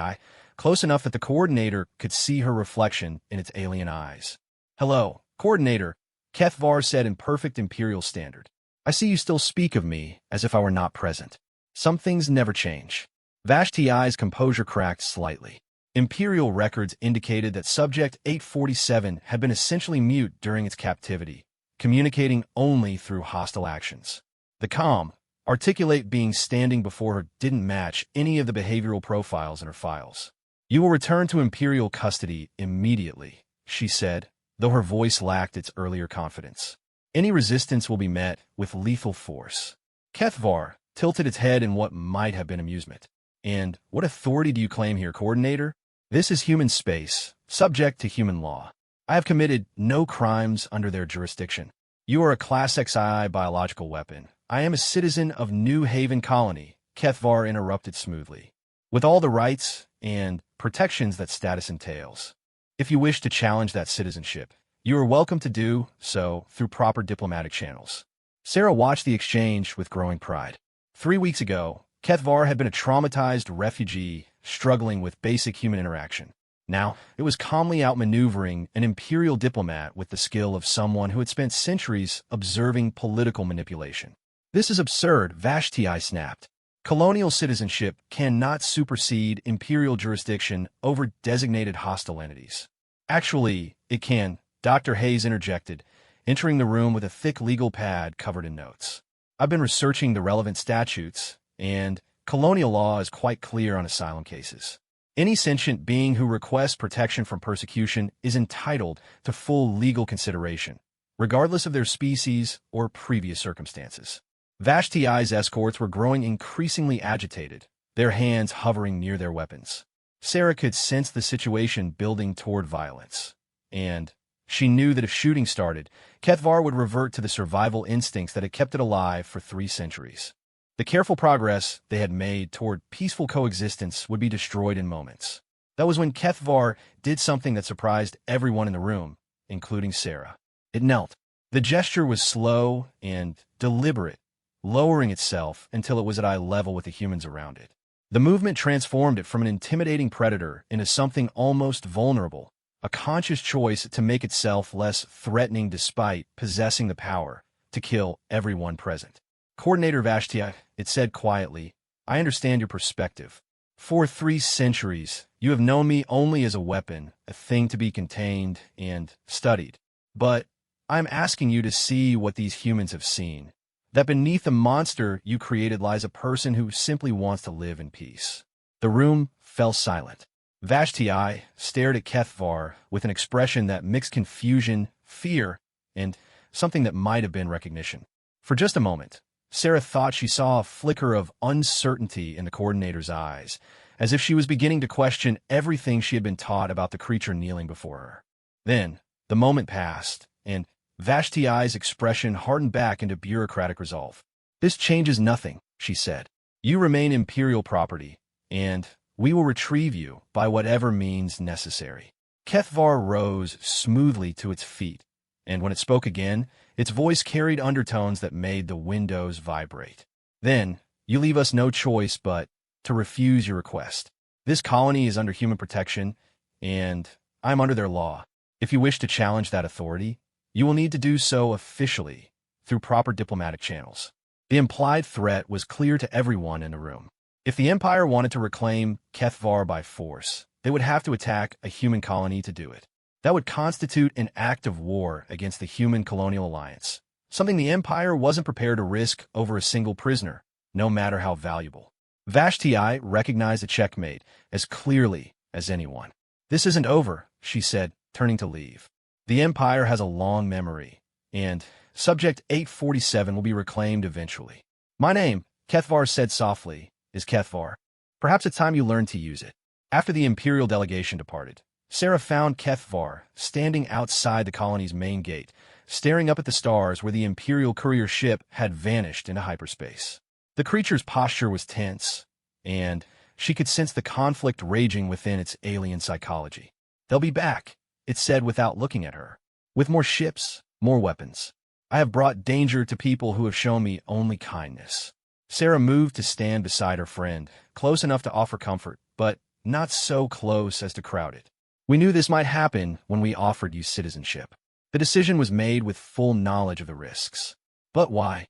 close enough that the Coordinator could see her reflection in its alien eyes. Hello, Coordinator, Kethvar said in perfect Imperial standard. I see you still speak of me as if I were not present. Some things never change. Vashti's composure cracked slightly. Imperial records indicated that Subject 847 had been essentially mute during its captivity, communicating only through hostile actions. The calm, articulate being standing before her didn't match any of the behavioral profiles in her files. You will return to Imperial custody immediately, she said, though her voice lacked its earlier confidence. Any resistance will be met with lethal force. Kethvar tilted its head in what might have been amusement. And what authority do you claim here, Coordinator? This is human space, subject to human law. I have committed no crimes under their jurisdiction. You are a Class XI biological weapon. I am a citizen of New Haven Colony, Kethvar interrupted smoothly, with all the rights and protections that status entails. If you wish to challenge that citizenship, you are welcome to do so through proper diplomatic channels. Sarah watched the exchange with growing pride. 3 weeks ago, Kethvar had been a traumatized refugee struggling with basic human interaction. Now, it was calmly outmaneuvering an imperial diplomat with the skill of someone who had spent centuries observing political manipulation. This is absurd, Vashti snapped. Colonial citizenship cannot supersede imperial jurisdiction over designated hostile entities. Actually, it can, Dr. Hayes interjected, entering the room with a thick legal pad covered in notes. I've been researching the relevant statutes, and colonial law is quite clear on asylum cases. Any sentient being who requests protection from persecution is entitled to full legal consideration, regardless of their species or previous circumstances. Vashti's escorts were growing increasingly agitated, their hands hovering near their weapons. Sarah could sense the situation building toward violence, and she knew that if shooting started, Kethvar would revert to the survival instincts that had kept it alive for 3 centuries. The careful progress they had made toward peaceful coexistence would be destroyed in moments. That was when Kethvar did something that surprised everyone in the room, including Sarah. It knelt. The gesture was slow and deliberate, lowering itself until it was at eye level with the humans around it. The movement transformed it from an intimidating predator into something almost vulnerable, a conscious choice to make itself less threatening despite possessing the power to kill everyone present. Coordinator Vashti, it said quietly, I understand your perspective. For 3 centuries, you have known me only as a weapon, a thing to be contained and studied. But I'm asking you to see what these humans have seen, that beneath the monster you created lies a person who simply wants to live in peace. The room fell silent. Vashti stared at Kethvar with an expression that mixed confusion, fear, and something that might have been recognition. For just a moment, Sarah thought she saw a flicker of uncertainty in the coordinator's eyes, as if she was beginning to question everything she had been taught about the creature kneeling before her. Then, the moment passed, and Vashti's expression hardened back into bureaucratic resolve. This changes nothing, she said. You remain imperial property, and we will retrieve you by whatever means necessary. Kethvar rose smoothly to its feet, and when it spoke again, its voice carried undertones that made the windows vibrate. Then, you leave us no choice but to refuse your request. This colony is under human protection, and I'm under their law. If you wish to challenge that authority, you will need to do so officially, through proper diplomatic channels. The implied threat was clear to everyone in the room. If the Empire wanted to reclaim Kethvar by force, they would have to attack a human colony to do it. That would constitute an act of war against the human colonial alliance, something the Empire wasn't prepared to risk over a single prisoner, no matter how valuable. Vashti recognized a checkmate as clearly as anyone. This isn't over, she said, turning to leave. The Empire has a long memory, and Subject 847 will be reclaimed eventually. My name, Kethvar said softly, is Kethvar. Perhaps it's time you learned to use it. After the Imperial delegation departed, Sarah found Kethvar standing outside the colony's main gate, staring up at the stars where the Imperial courier ship had vanished into hyperspace. The creature's posture was tense, and she could sense the conflict raging within its alien psychology. They'll be back, it said without looking at her. With more ships, more weapons. I have brought danger to people who have shown me only kindness. Sarah moved to stand beside her friend, close enough to offer comfort, but not so close as to crowd it. We knew this might happen when we offered you citizenship. The decision was made with full knowledge of the risks. But why?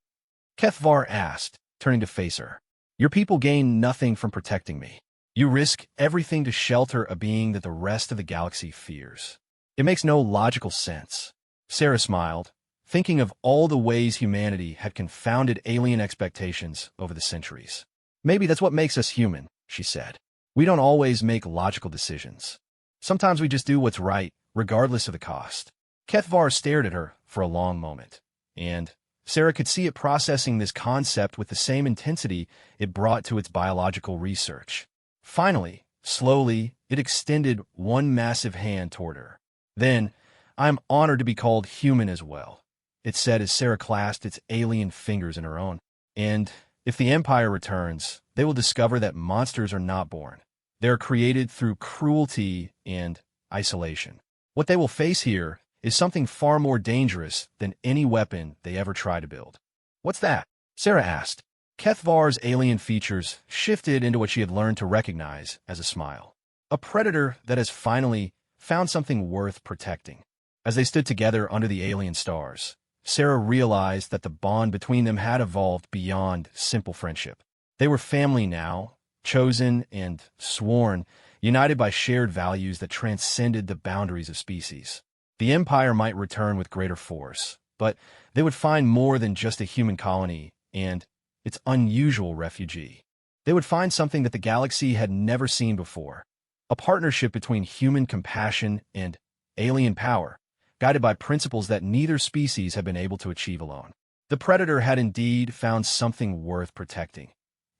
Kethvar asked, turning to face her. Your people gain nothing from protecting me. You risk everything to shelter a being that the rest of the galaxy fears. It makes no logical sense. Sarah smiled, thinking of all the ways humanity had confounded alien expectations over the centuries. Maybe that's what makes us human, she said. We don't always make logical decisions. Sometimes we just do what's right, regardless of the cost. Kethvar stared at her for a long moment, and Sarah could see it processing this concept with the same intensity it brought to its biological research. Finally, slowly, it extended one massive hand toward her. Then, I'm honored to be called human as well, it said as Sarah clasped its alien fingers in her own. And if the Empire returns, they will discover that monsters are not born. They are created through cruelty and isolation. What they will face here is something far more dangerous than any weapon they ever try to build. What's that? Sarah asked. Kethvar's alien features shifted into what she had learned to recognize as a smile. A predator that has finally found something worth protecting. As they stood together under the alien stars, Sarah realized that the bond between them had evolved beyond simple friendship. They were family now, chosen and sworn, united by shared values that transcended the boundaries of species. The Empire might return with greater force, but they would find more than just a human colony and its unusual refugee. They would find something that the galaxy had never seen before, a partnership between human compassion and alien power, guided by principles that neither species had been able to achieve alone. The Predator had indeed found something worth protecting,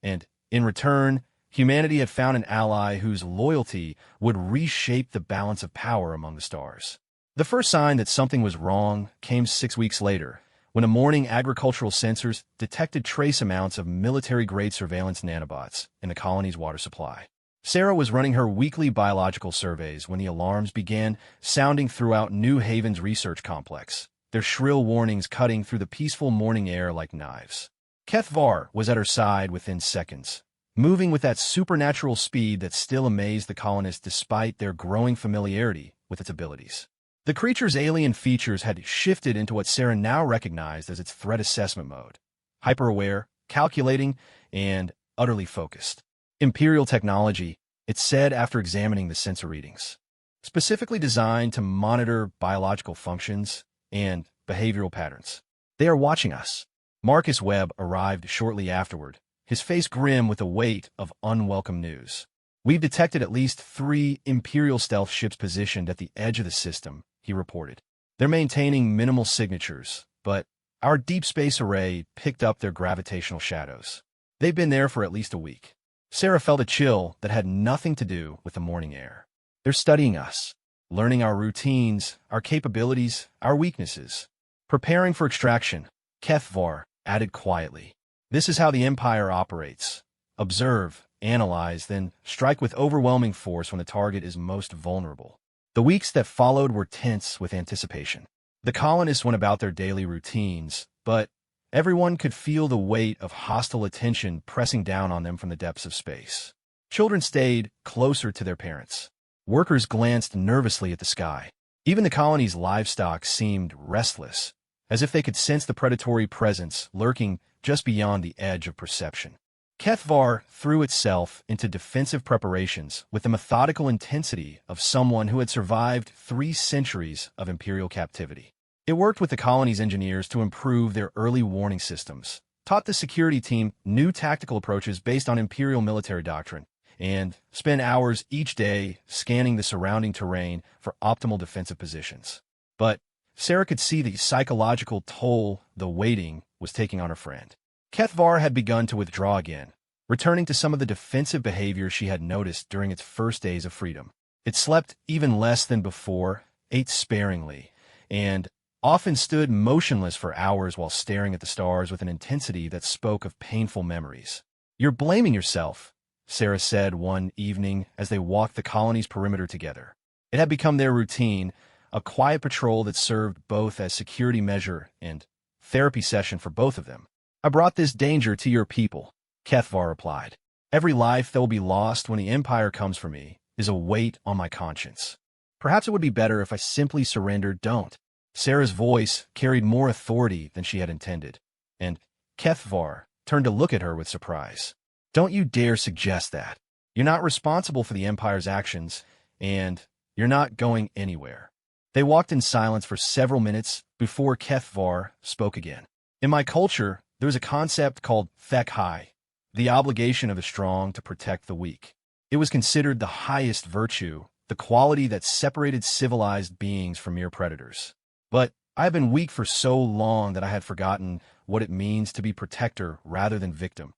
and in return, humanity had found an ally whose loyalty would reshape the balance of power among the stars. The first sign that something was wrong came 6 weeks later, when a morning agricultural sensors detected trace amounts of military-grade surveillance nanobots in the colony's water supply. Sarah was running her weekly biological surveys when the alarms began sounding throughout New Haven's research complex, their shrill warnings cutting through the peaceful morning air like knives. Kethvar was at her side within seconds, moving with that supernatural speed that still amazed the colonists despite their growing familiarity with its abilities. The creature's alien features had shifted into what Sarah now recognized as its threat assessment mode: hyper-aware, calculating, and utterly focused. Imperial technology, it said after examining the sensor readings, specifically designed to monitor biological functions and behavioral patterns. They are watching us. Marcus Webb arrived shortly afterward, his face grim with the weight of unwelcome news. We've detected at least 3 Imperial stealth ships positioned at the edge of the system, he reported. They're maintaining minimal signatures, but our deep space array picked up their gravitational shadows. They've been there for at least a week. Sarah felt a chill that had nothing to do with the morning air. They're studying us, learning our routines, our capabilities, our weaknesses. Preparing for extraction, Kethvar added quietly. This is how the Empire operates. Observe, analyze, then strike with overwhelming force when the target is most vulnerable. The weeks that followed were tense with anticipation. The colonists went about their daily routines, but everyone could feel the weight of hostile attention pressing down on them from the depths of space. Children stayed closer to their parents. Workers glanced nervously at the sky. Even the colony's livestock seemed restless, as if they could sense the predatory presence lurking just beyond the edge of perception. Kethvar threw itself into defensive preparations with the methodical intensity of someone who had survived 3 centuries of imperial captivity. It worked with the colony's engineers to improve their early warning systems, taught the security team new tactical approaches based on imperial military doctrine, and spent hours each day scanning the surrounding terrain for optimal defensive positions. But Sarah could see the psychological toll the waiting was taking on her friend. Kethvar had begun to withdraw again, returning to some of the defensive behavior she had noticed during its first days of freedom. It slept even less than before, ate sparingly, and often stood motionless for hours while staring at the stars with an intensity that spoke of painful memories. "You're blaming yourself," Sarah said one evening as they walked the colony's perimeter together. It had become their routine, a quiet patrol that served both as security measure and therapy session for both of them. "I brought this danger to your people," Kethvar replied. "Every life that will be lost when the Empire comes for me is a weight on my conscience. Perhaps it would be better if I simply surrendered." "Don't." Sarah's voice carried more authority than she had intended, and Kethvar turned to look at her with surprise. "Don't you dare suggest that. You're not responsible for the Empire's actions, and you're not going anywhere." They walked in silence for several minutes before Kethvar spoke again. "In my culture, there is a concept called HFY, the obligation of the strong to protect the weak. It was considered the highest virtue, the quality that separated civilized beings from mere predators. But I have been weak for so long that I had forgotten what it means to be protector rather than victim."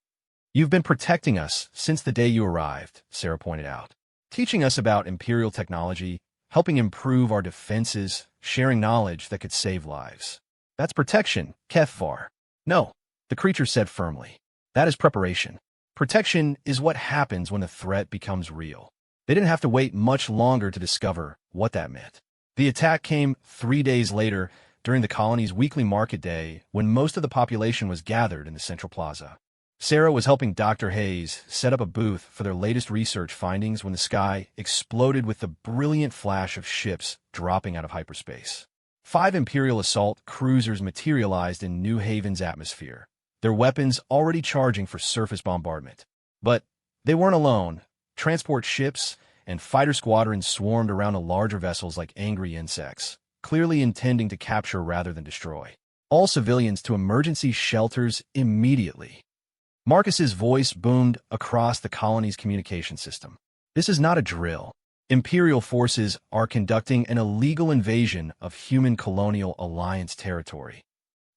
"You've been protecting us since the day you arrived," Sarah pointed out. "Teaching us about Imperial technology, helping improve our defenses, sharing knowledge that could save lives. That's protection, Kethvar." "No," the creature said firmly. "That is preparation. Protection is what happens when the threat becomes real." They didn't have to wait much longer to discover what that meant. The attack came 3 days later during the colony's weekly market day when most of the population was gathered in the central plaza. Sarah was helping Dr. Hayes set up a booth for their latest research findings when the sky exploded with the brilliant flash of ships dropping out of hyperspace. 5 Imperial assault cruisers materialized in New Haven's atmosphere, their weapons already charging for surface bombardment. But they weren't alone. Transport ships and fighter squadrons swarmed around the larger vessels like angry insects, clearly intending to capture rather than destroy. All civilians to emergency shelters immediately. Marcus's voice boomed across the colony's communication system. This is not a drill. Imperial forces are conducting an illegal invasion of human colonial alliance territory.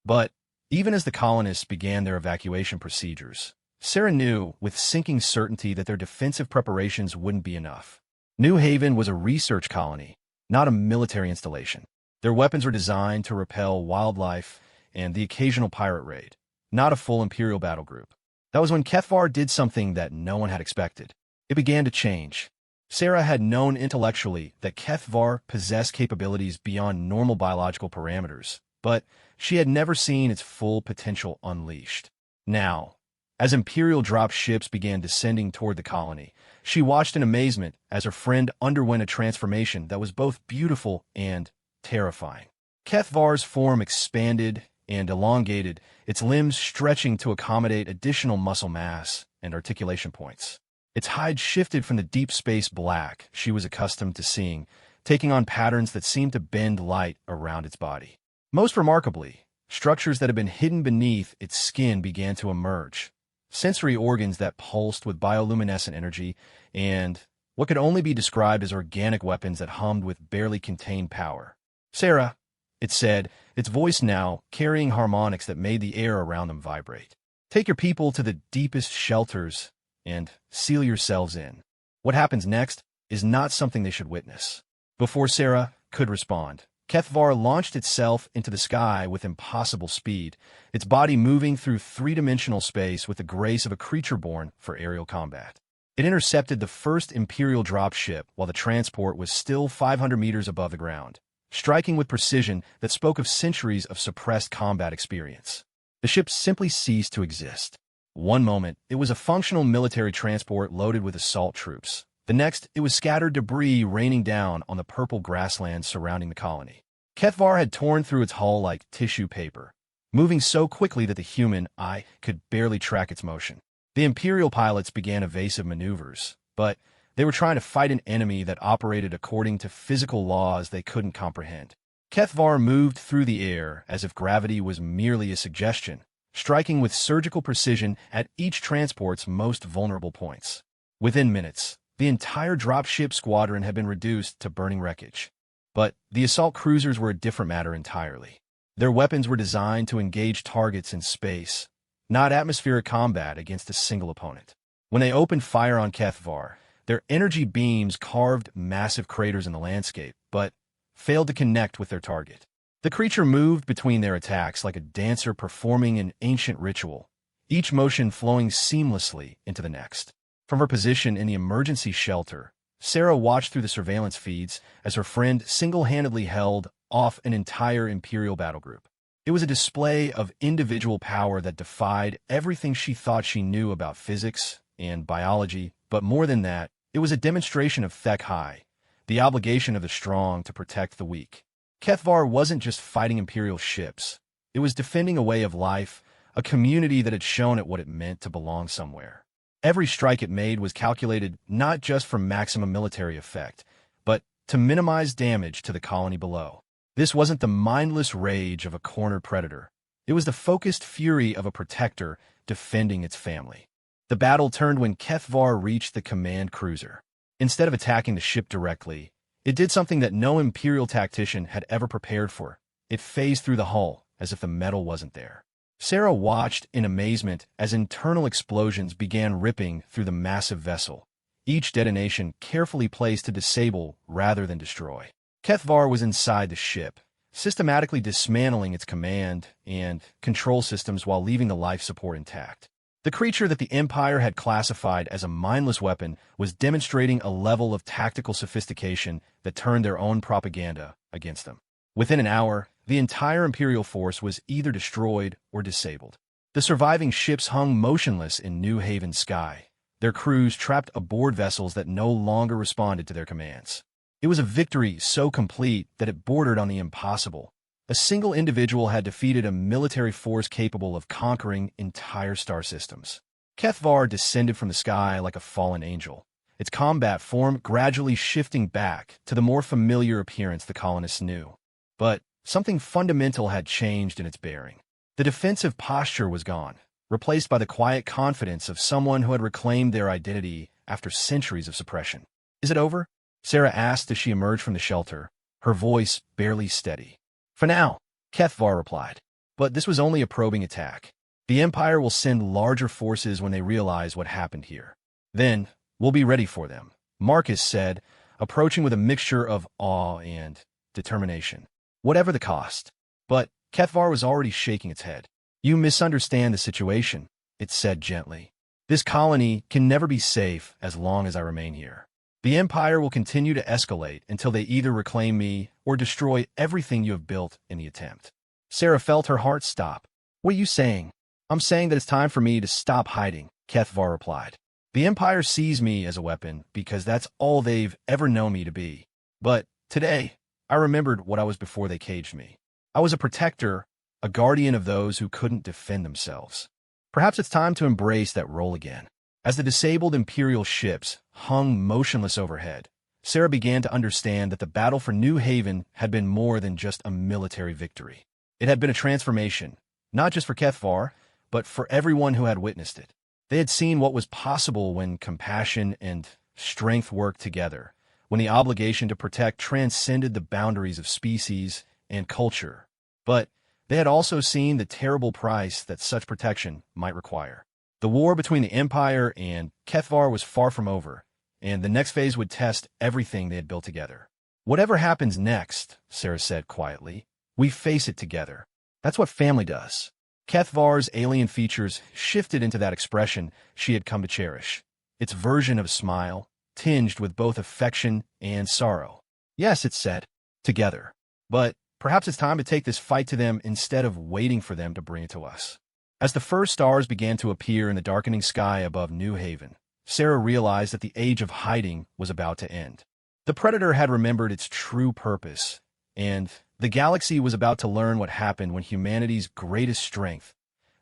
But even as the colonists began their evacuation procedures, Sarah knew with sinking certainty that their defensive preparations wouldn't be enough. New Haven was a research colony, not a military installation. Their weapons were designed to repel wildlife and the occasional pirate raid, not a full Imperial battle group. That was when Kethvar did something that no one had expected. It began to change. Sarah had known intellectually that Kethvar possessed capabilities beyond normal biological parameters, but she had never seen its full potential unleashed. Now, as Imperial drop ships began descending toward the colony, she watched in amazement as her friend underwent a transformation that was both beautiful and terrifying. Kethvar's form expanded and elongated, its limbs stretching to accommodate additional muscle mass and articulation points. Its hide shifted from the deep space black she was accustomed to seeing, taking on patterns that seemed to bend light around its body. Most remarkably, structures that had been hidden beneath its skin began to emerge, sensory organs that pulsed with bioluminescent energy, and what could only be described as organic weapons that hummed with barely contained power. "Sarah," it said, its voice now carrying harmonics that made the air around them vibrate. "Take your people to the deepest shelters and seal yourselves in. What happens next is not something they should witness." Before Sarah could respond, Kethvar launched itself into the sky with impossible speed, its body moving through three-dimensional space with the grace of a creature born for aerial combat. It intercepted the first Imperial dropship while the transport was still 500 meters above the ground, striking with precision that spoke of centuries of suppressed combat experience. The ship simply ceased to exist. One moment, it was a functional military transport loaded with assault troops. The next, it was scattered debris raining down on the purple grasslands surrounding the colony. Kethvar had torn through its hull like tissue paper, moving so quickly that the human eye could barely track its motion. The Imperial pilots began evasive maneuvers, but they were trying to fight an enemy that operated according to physical laws they couldn't comprehend. Kethvar moved through the air as if gravity was merely a suggestion, striking with surgical precision at each transport's most vulnerable points. Within minutes, the entire dropship squadron had been reduced to burning wreckage. But the assault cruisers were a different matter entirely. Their weapons were designed to engage targets in space, not atmospheric combat against a single opponent. When they opened fire on Kethvar, their energy beams carved massive craters in the landscape, but failed to connect with their target. The creature moved between their attacks like a dancer performing an ancient ritual, each motion flowing seamlessly into the next. From her position in the emergency shelter, Sarah watched through the surveillance feeds as her friend single-handedly held off an entire Imperial battle group. It was a display of individual power that defied everything she thought she knew about physics and biology, but more than that, it was a demonstration of HFY, the obligation of the strong to protect the weak. Kethvar wasn't just fighting Imperial ships. It was defending a way of life, a community that had shown it what it meant to belong somewhere. Every strike it made was calculated not just for maximum military effect, but to minimize damage to the colony below. This wasn't the mindless rage of a cornered predator. It was the focused fury of a protector defending its family. The battle turned when Kethvar reached the command cruiser. Instead of attacking the ship directly, it did something that no Imperial tactician had ever prepared for. It phased through the hull as if the metal wasn't there. Sarah watched in amazement as internal explosions began ripping through the massive vessel, each detonation carefully placed to disable rather than destroy. Kethvar was inside the ship, systematically dismantling its command and control systems while leaving the life support intact. The creature that the Empire had classified as a mindless weapon was demonstrating a level of tactical sophistication that turned their own propaganda against them. Within an hour, the entire Imperial force was either destroyed or disabled. The surviving ships hung motionless in New Haven's sky, their crews trapped aboard vessels that no longer responded to their commands. It was a victory so complete that it bordered on the impossible. A single individual had defeated a military force capable of conquering entire star systems. Kethvar descended from the sky like a fallen angel, its combat form gradually shifting back to the more familiar appearance the colonists knew. But something fundamental had changed in its bearing. The defensive posture was gone, replaced by the quiet confidence of someone who had reclaimed their identity after centuries of suppression. "Is it over?" Sarah asked as she emerged from the shelter, her voice barely steady. "For now," Kethvar replied. "But this was only a probing attack. The Empire will send larger forces when they realize what happened here. Then, we'll be ready for them," Marcus said, approaching with a mixture of awe and determination. "Whatever the cost." But Kethvar was already shaking its head. "You misunderstand the situation," it said gently. "This colony can never be safe as long as I remain here. The Empire will continue to escalate until they either reclaim me or destroy everything you have built in the attempt." Sarah felt her heart stop. "What are you saying?" "I'm saying that it's time for me to stop hiding," Kethvar replied. "The Empire sees me as a weapon because that's all they've ever known me to be. But today, I remembered what I was before they caged me. I was a protector, a guardian of those who couldn't defend themselves. Perhaps it's time to embrace that role again." As the disabled Imperial ships hung motionless overhead, Sarah began to understand that the battle for New Haven had been more than just a military victory. It had been a transformation, not just for Kethvar, but for everyone who had witnessed it. They had seen what was possible when compassion and strength worked together, when the obligation to protect transcended the boundaries of species and culture. But they had also seen the terrible price that such protection might require. The war between the Empire and Kethvar was far from over, and the next phase would test everything they had built together. "Whatever happens next," Sarah said quietly, "we face it together. That's what family does." Kethvar's alien features shifted into that expression she had come to cherish, its version of a smile, tinged with both affection and sorrow. "Yes," it said, "together. But perhaps it's time to take this fight to them instead of waiting for them to bring it to us." As the first stars began to appear in the darkening sky above New Haven, Sarah realized that the age of hiding was about to end. The Predator had remembered its true purpose, and the galaxy was about to learn what happened when humanity's greatest strength,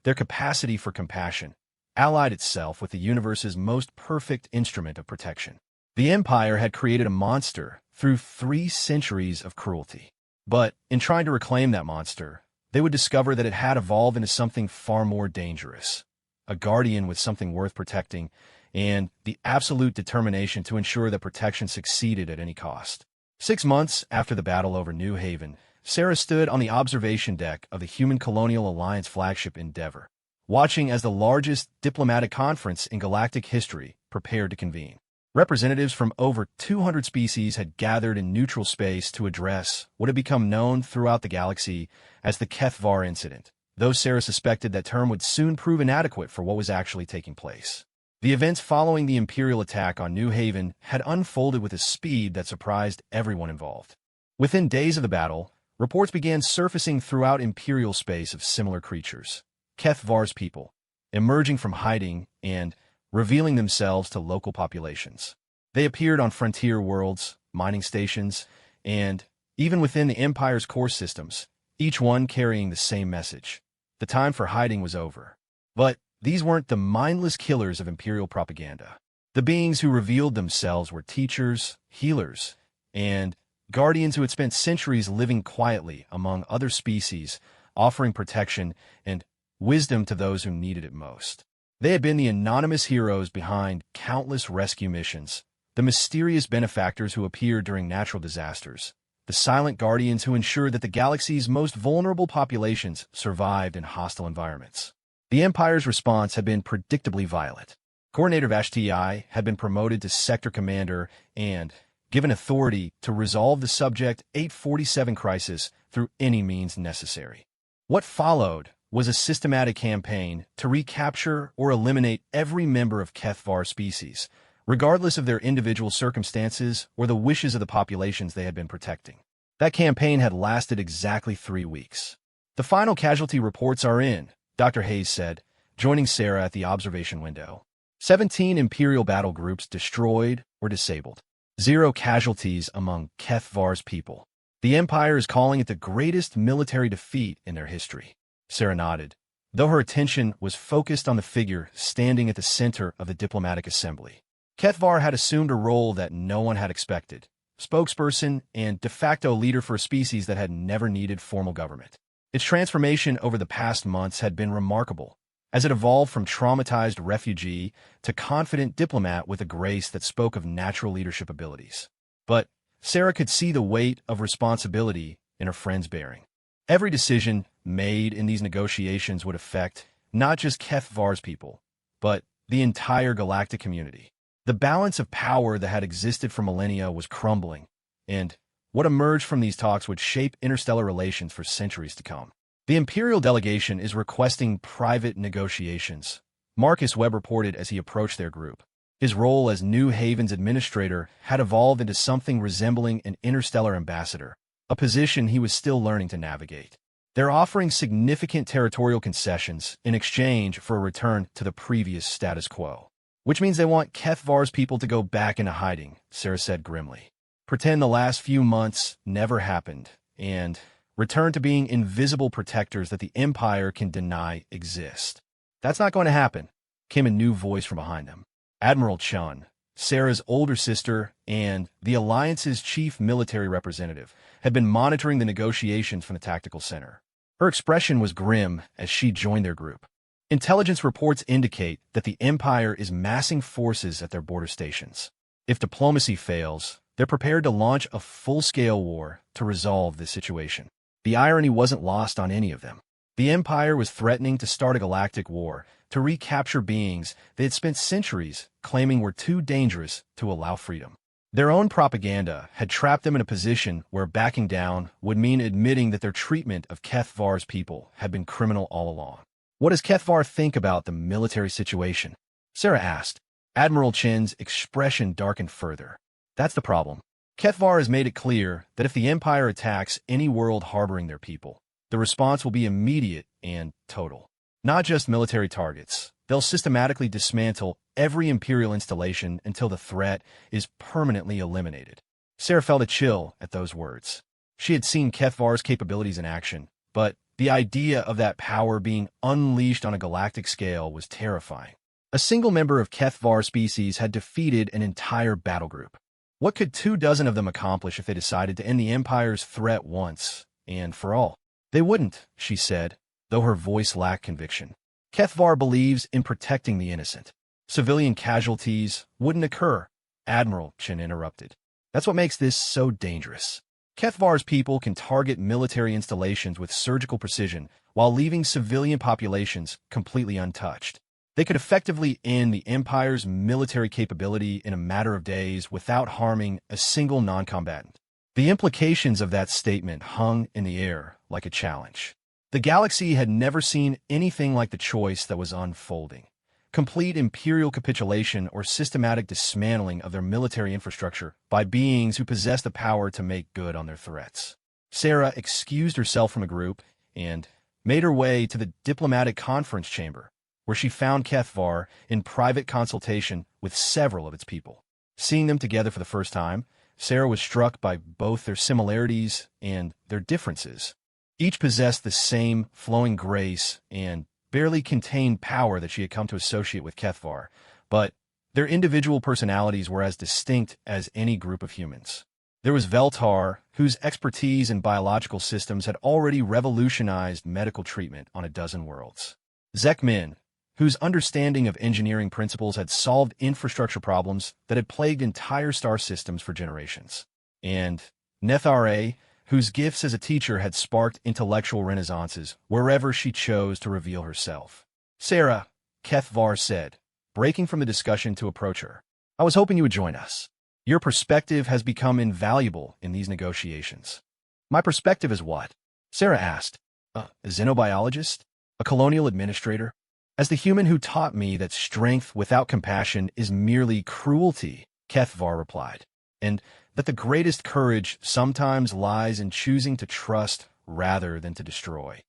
their capacity for compassion, allied itself with the universe's most perfect instrument of protection. The Empire had created a monster through 3 centuries of cruelty. But in trying to reclaim that monster, they would discover that it had evolved into something far more dangerous, a guardian with something worth protecting, and the absolute determination to ensure that protection succeeded at any cost. 6 months after the battle over New Haven, Sarah stood on the observation deck of the Human Colonial Alliance flagship Endeavour, watching as the largest diplomatic conference in galactic history prepared to convene. Representatives from over 200 species had gathered in neutral space to address what had become known throughout the galaxy as the Kethvar incident, though Sarah suspected that term would soon prove inadequate for what was actually taking place. The events following the Imperial attack on New Haven had unfolded with a speed that surprised everyone involved. Within days of the battle, reports began surfacing throughout Imperial space of similar creatures, Kethvar's people, emerging from hiding and revealing themselves to local populations. They appeared on frontier worlds, mining stations, and even within the Empire's core systems, each one carrying the same message. The time for hiding was over. But these weren't the mindless killers of Imperial propaganda. The beings who revealed themselves were teachers, healers, and guardians who had spent centuries living quietly among other species, offering protection and wisdom to those who needed it most. They had been the anonymous heroes behind countless rescue missions, the mysterious benefactors who appeared during natural disasters, the silent guardians who ensured that the galaxy's most vulnerable populations survived in hostile environments. The Empire's response had been predictably violent. Coordinator of HFY had been promoted to Sector Commander and given authority to resolve the Subject 847 crisis through any means necessary. What followed was a systematic campaign to recapture or eliminate every member of Kethvar species, regardless of their individual circumstances or the wishes of the populations they had been protecting. That campaign had lasted exactly 3 weeks. The final casualty reports are in, Dr. Hayes said, joining Sarah at the observation window. 17 Imperial battle groups destroyed or disabled. 0 casualties among Kethvar's people. The Empire is calling it the greatest military defeat in their history. Sarah nodded, though her attention was focused on the figure standing at the center of the diplomatic assembly. Kethvar had assumed a role that no one had expected, spokesperson and de facto leader for a species that had never needed formal government. Its transformation over the past months had been remarkable, as it evolved from traumatized refugee to confident diplomat with a grace that spoke of natural leadership abilities. But Sarah could see the weight of responsibility in her friend's bearing. Every decision made in these negotiations would affect not just Kethvar's people, but the entire galactic community. The balance of power that had existed for millennia was crumbling, and what emerged from these talks would shape interstellar relations for centuries to come. The Imperial delegation is requesting private negotiations, Marcus Webb reported as he approached their group. His role as New Haven's administrator had evolved into something resembling an interstellar ambassador, a position he was still learning to navigate. They're offering significant territorial concessions in exchange for a return to the previous status quo. Which means they want Kethvar's people to go back into hiding, Sarah said grimly. Pretend the last few months never happened, and return to being invisible protectors that the Empire can deny exist. That's not going to happen, came a new voice from behind them. Admiral Chun, Sarah's older sister and the Alliance's chief military representative, had been monitoring the negotiations from the tactical center. Her expression was grim as she joined their group. Intelligence reports indicate that the Empire is massing forces at their border stations. If diplomacy fails, they're prepared to launch a full-scale war to resolve this situation. The irony wasn't lost on any of them. The Empire was threatening to start a galactic war to recapture beings they had spent centuries claiming were too dangerous to allow freedom. Their own propaganda had trapped them in a position where backing down would mean admitting that their treatment of Kethvar's people had been criminal all along. What does Kethvar think about the military situation? Sarah asked. Admiral Chin's expression darkened further. That's the problem. Kethvar has made it clear that if the Empire attacks any world harboring their people, the response will be immediate and total. Not just military targets. They'll systematically dismantle every Imperial installation until the threat is permanently eliminated. Sarah felt a chill at those words. She had seen Kethvar's capabilities in action, but the idea of that power being unleashed on a galactic scale was terrifying. A single member of Kethvar's species had defeated an entire battle group. What could 24 of them accomplish if they decided to end the Empire's threat once and for all? They wouldn't, she said, though her voice lacked conviction. Kethvar believes in protecting the innocent. Civilian casualties wouldn't occur, Admiral Chin interrupted. That's what makes this so dangerous. Kethvar's people can target military installations with surgical precision while leaving civilian populations completely untouched. They could effectively end the Empire's military capability in a matter of days without harming a single non-combatant. The implications of that statement hung in the air like a challenge. The galaxy had never seen anything like the choice that was unfolding. Complete Imperial capitulation or systematic dismantling of their military infrastructure by beings who possess the power to make good on their threats. Sarah excused herself from a group and made her way to the diplomatic conference chamber, where she found Kethvar in private consultation with several of its people. Seeing them together for the first time, Sarah was struck by both their similarities and their differences. Each possessed the same flowing grace and barely contained power that she had come to associate with Kethvar, but their individual personalities were as distinct as any group of humans. There was Veltar, whose expertise in biological systems had already revolutionized medical treatment on a dozen worlds. Zekmin, whose understanding of engineering principles had solved infrastructure problems that had plagued entire star systems for generations. And Nethare, whose gifts as a teacher had sparked intellectual renaissances wherever she chose to reveal herself. Sarah, Kethvar said, breaking from the discussion to approach her. I was hoping you would join us. Your perspective has become invaluable in these negotiations. My perspective is what? Sarah asked. A xenobiologist? A colonial administrator? As the human who taught me that strength without compassion is merely cruelty, Kethvar replied, and that the greatest courage sometimes lies in choosing to trust rather than to destroy.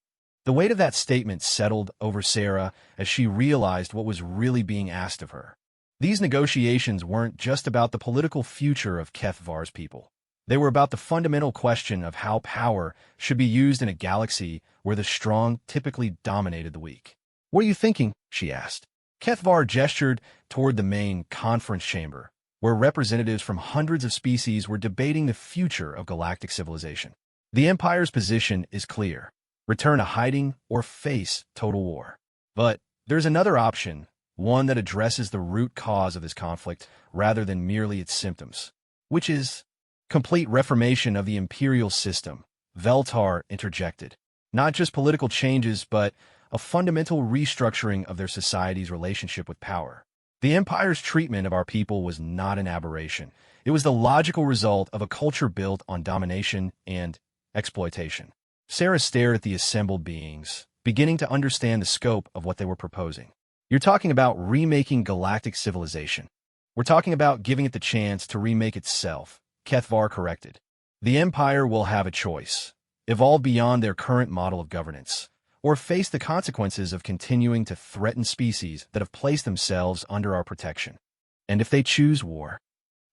The weight of that statement settled over Sarah as she realized what was really being asked of her. These negotiations weren't just about the political future of Kethvar's people. They were about the fundamental question of how power should be used in a galaxy where the strong typically dominated the weak. "What are you thinking?" she asked. Kethvar gestured toward the main conference chamber, where representatives from hundreds of species were debating the future of galactic civilization. The Empire's position is clear: return to hiding or face total war. But there's another option, one that addresses the root cause of this conflict rather than merely its symptoms, which is complete reformation of the imperial system. Veltar interjected. Not just political changes, but a fundamental restructuring of their society's relationship with power. The Empire's treatment of our people was not an aberration. It was the logical result of a culture built on domination and exploitation. Sarah stared at the assembled beings, beginning to understand the scope of what they were proposing. "You're talking about remaking galactic civilization. We're talking about giving it the chance to remake itself," Kethvar corrected. "The Empire will have a choice: evolve beyond their current model of governance, or face the consequences of continuing to threaten species that have placed themselves under our protection. And if they choose war..."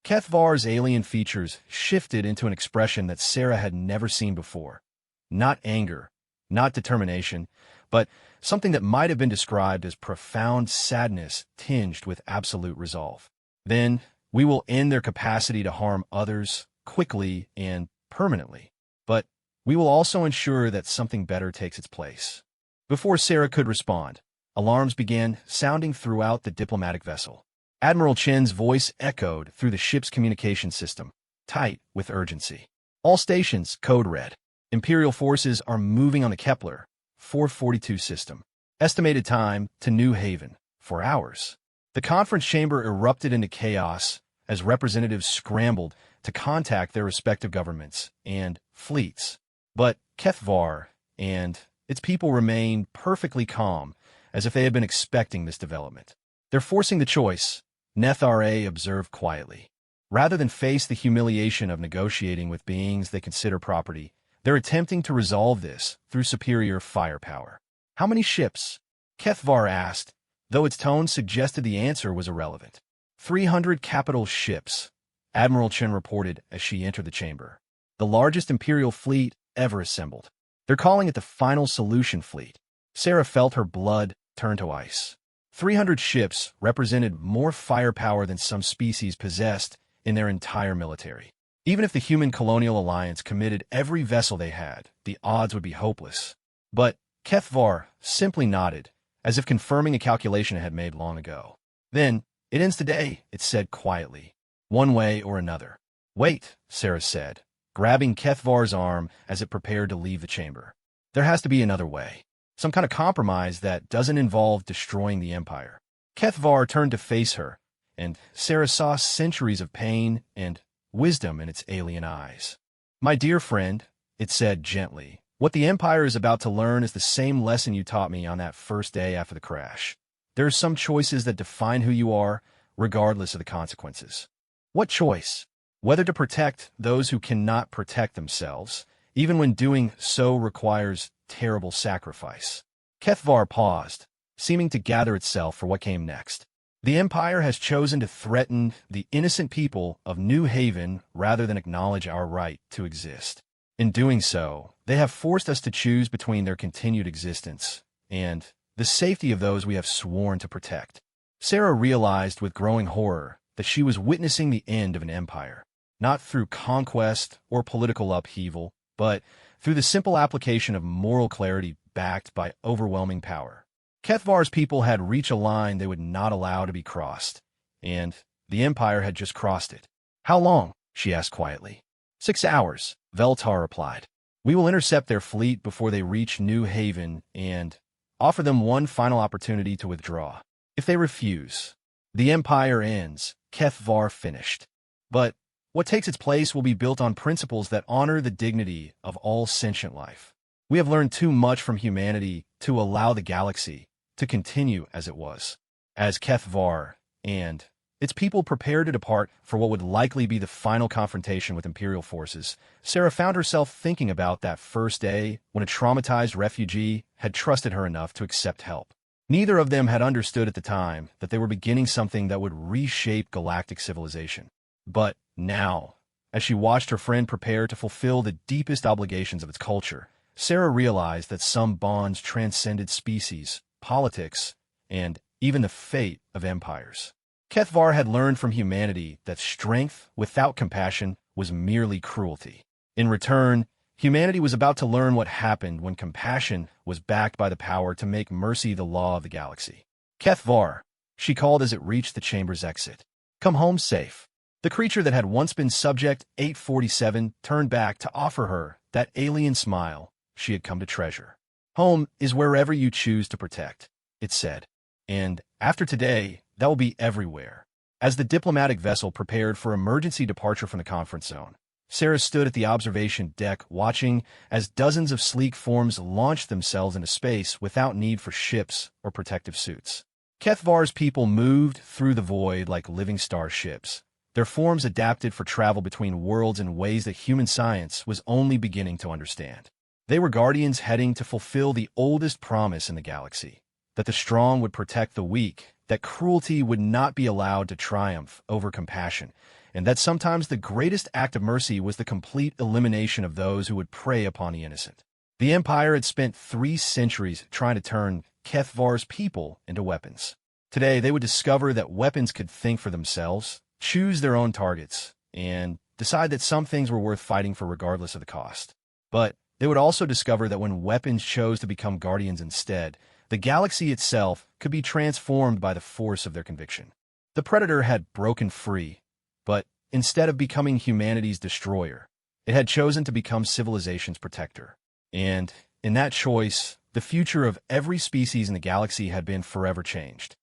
Kethvar's alien features shifted into an expression that Sarah had never seen before. Not anger, not determination, but something that might have been described as profound sadness tinged with absolute resolve. "Then we will end their capacity to harm others quickly and permanently. But we will also ensure that something better takes its place." Before Sarah could respond, alarms began sounding throughout the diplomatic vessel. Admiral Chen's voice echoed through the ship's communication system, tight with urgency. "All stations, code red. Imperial forces are moving on the Kepler 442 system. Estimated time to New Haven, 4 hours." The conference chamber erupted into chaos as representatives scrambled to contact their respective governments and fleets. But Kethvar and its people remained perfectly calm, as if they had been expecting this development. "They're forcing the choice," Nethra observed quietly. "Rather than face the humiliation of negotiating with beings they consider property, they're attempting to resolve this through superior firepower." "How many ships?" Kethvar asked, though its tone suggested the answer was irrelevant. 300 capital ships," Admiral Chen reported as she entered the chamber. "The largest Imperial fleet ever assembled. They're calling it the Final Solution Fleet." Sarah felt her blood turn to ice. 300 ships represented more firepower than some species possessed in their entire military. Even if the Human Colonial Alliance committed every vessel they had, the odds would be hopeless. But Kethvar simply nodded, as if confirming a calculation it had made long ago. "Then, it ends today," it said quietly. "One way or another." "Wait," Sarah said, grabbing Kethvar's arm as it prepared to leave the chamber. "There has to be another way. Some kind of compromise that doesn't involve destroying the Empire." Kethvar turned to face her, and Sarah saw centuries of pain and wisdom in its alien eyes. "My dear friend," it said gently, "what the Empire is about to learn is the same lesson you taught me on that first day after the crash. There are some choices that define who you are, regardless of the consequences." "What choice?" "Whether to protect those who cannot protect themselves, even when doing so requires terrible sacrifice." Kethvar paused, seeming to gather itself for what came next. "The Empire has chosen to threaten the innocent people of New Haven rather than acknowledge our right to exist. In doing so, they have forced us to choose between their continued existence and the safety of those we have sworn to protect." Sarah realized with growing horror that she was witnessing the end of an empire, not through conquest or political upheaval, but through the simple application of moral clarity backed by overwhelming power. Kethvar's people had reached a line they would not allow to be crossed, and the Empire had just crossed it. "How long?" she asked quietly. 6 hours, Veltar replied. "We will intercept their fleet before they reach New Haven and offer them one final opportunity to withdraw. If they refuse, the Empire ends," Kethvar finished. "But what takes its place will be built on principles that honor the dignity of all sentient life. We have learned too much from humanity to allow the galaxy to continue as it was." As Kethvar and Its people prepared to depart for what would likely be the final confrontation with Imperial forces. Sarah found herself thinking about that first day when a traumatized refugee had trusted her enough to accept help. Neither of them had understood at the time that they were beginning something that would reshape galactic civilization. But now, as she watched her friend prepare to fulfill the deepest obligations of its culture, Sarah realized that some bonds transcended species, politics, and even the fate of empires. Kethvar had learned from humanity that strength without compassion was merely cruelty. In return, humanity was about to learn what happened when compassion was backed by the power to make mercy the law of the galaxy. Kethvar, she called as it reached the chamber's exit. Come home safe. The creature that had once been Subject 847 turned back to offer her that alien smile she had come to treasure. Home is wherever you choose to protect, it said. And after today, that will be everywhere. As the diplomatic vessel prepared for emergency departure from the conference zone, Sarah stood at the observation deck watching as dozens of sleek forms launched themselves into space without need for ships or protective suits. Kethvar's people moved through the void like living starships, their forms adapted for travel between worlds in ways that human science was only beginning to understand. They were guardians heading to fulfill the oldest promise in the galaxy, that the strong would protect the weak, that cruelty would not be allowed to triumph over compassion, and that sometimes the greatest act of mercy was the complete elimination of those who would prey upon the innocent. The Empire had spent 3 centuries trying to turn Kethvar's people into weapons. Today, they would discover that weapons could think for themselves, choose their own targets, and decide that some things were worth fighting for regardless of the cost. But they would also discover that when weapons chose to become guardians instead, the galaxy itself could be transformed by the force of their conviction. The Predator had broken free, but instead of becoming humanity's destroyer, it had chosen to become civilization's protector. And in that choice, the future of every species in the galaxy had been forever changed.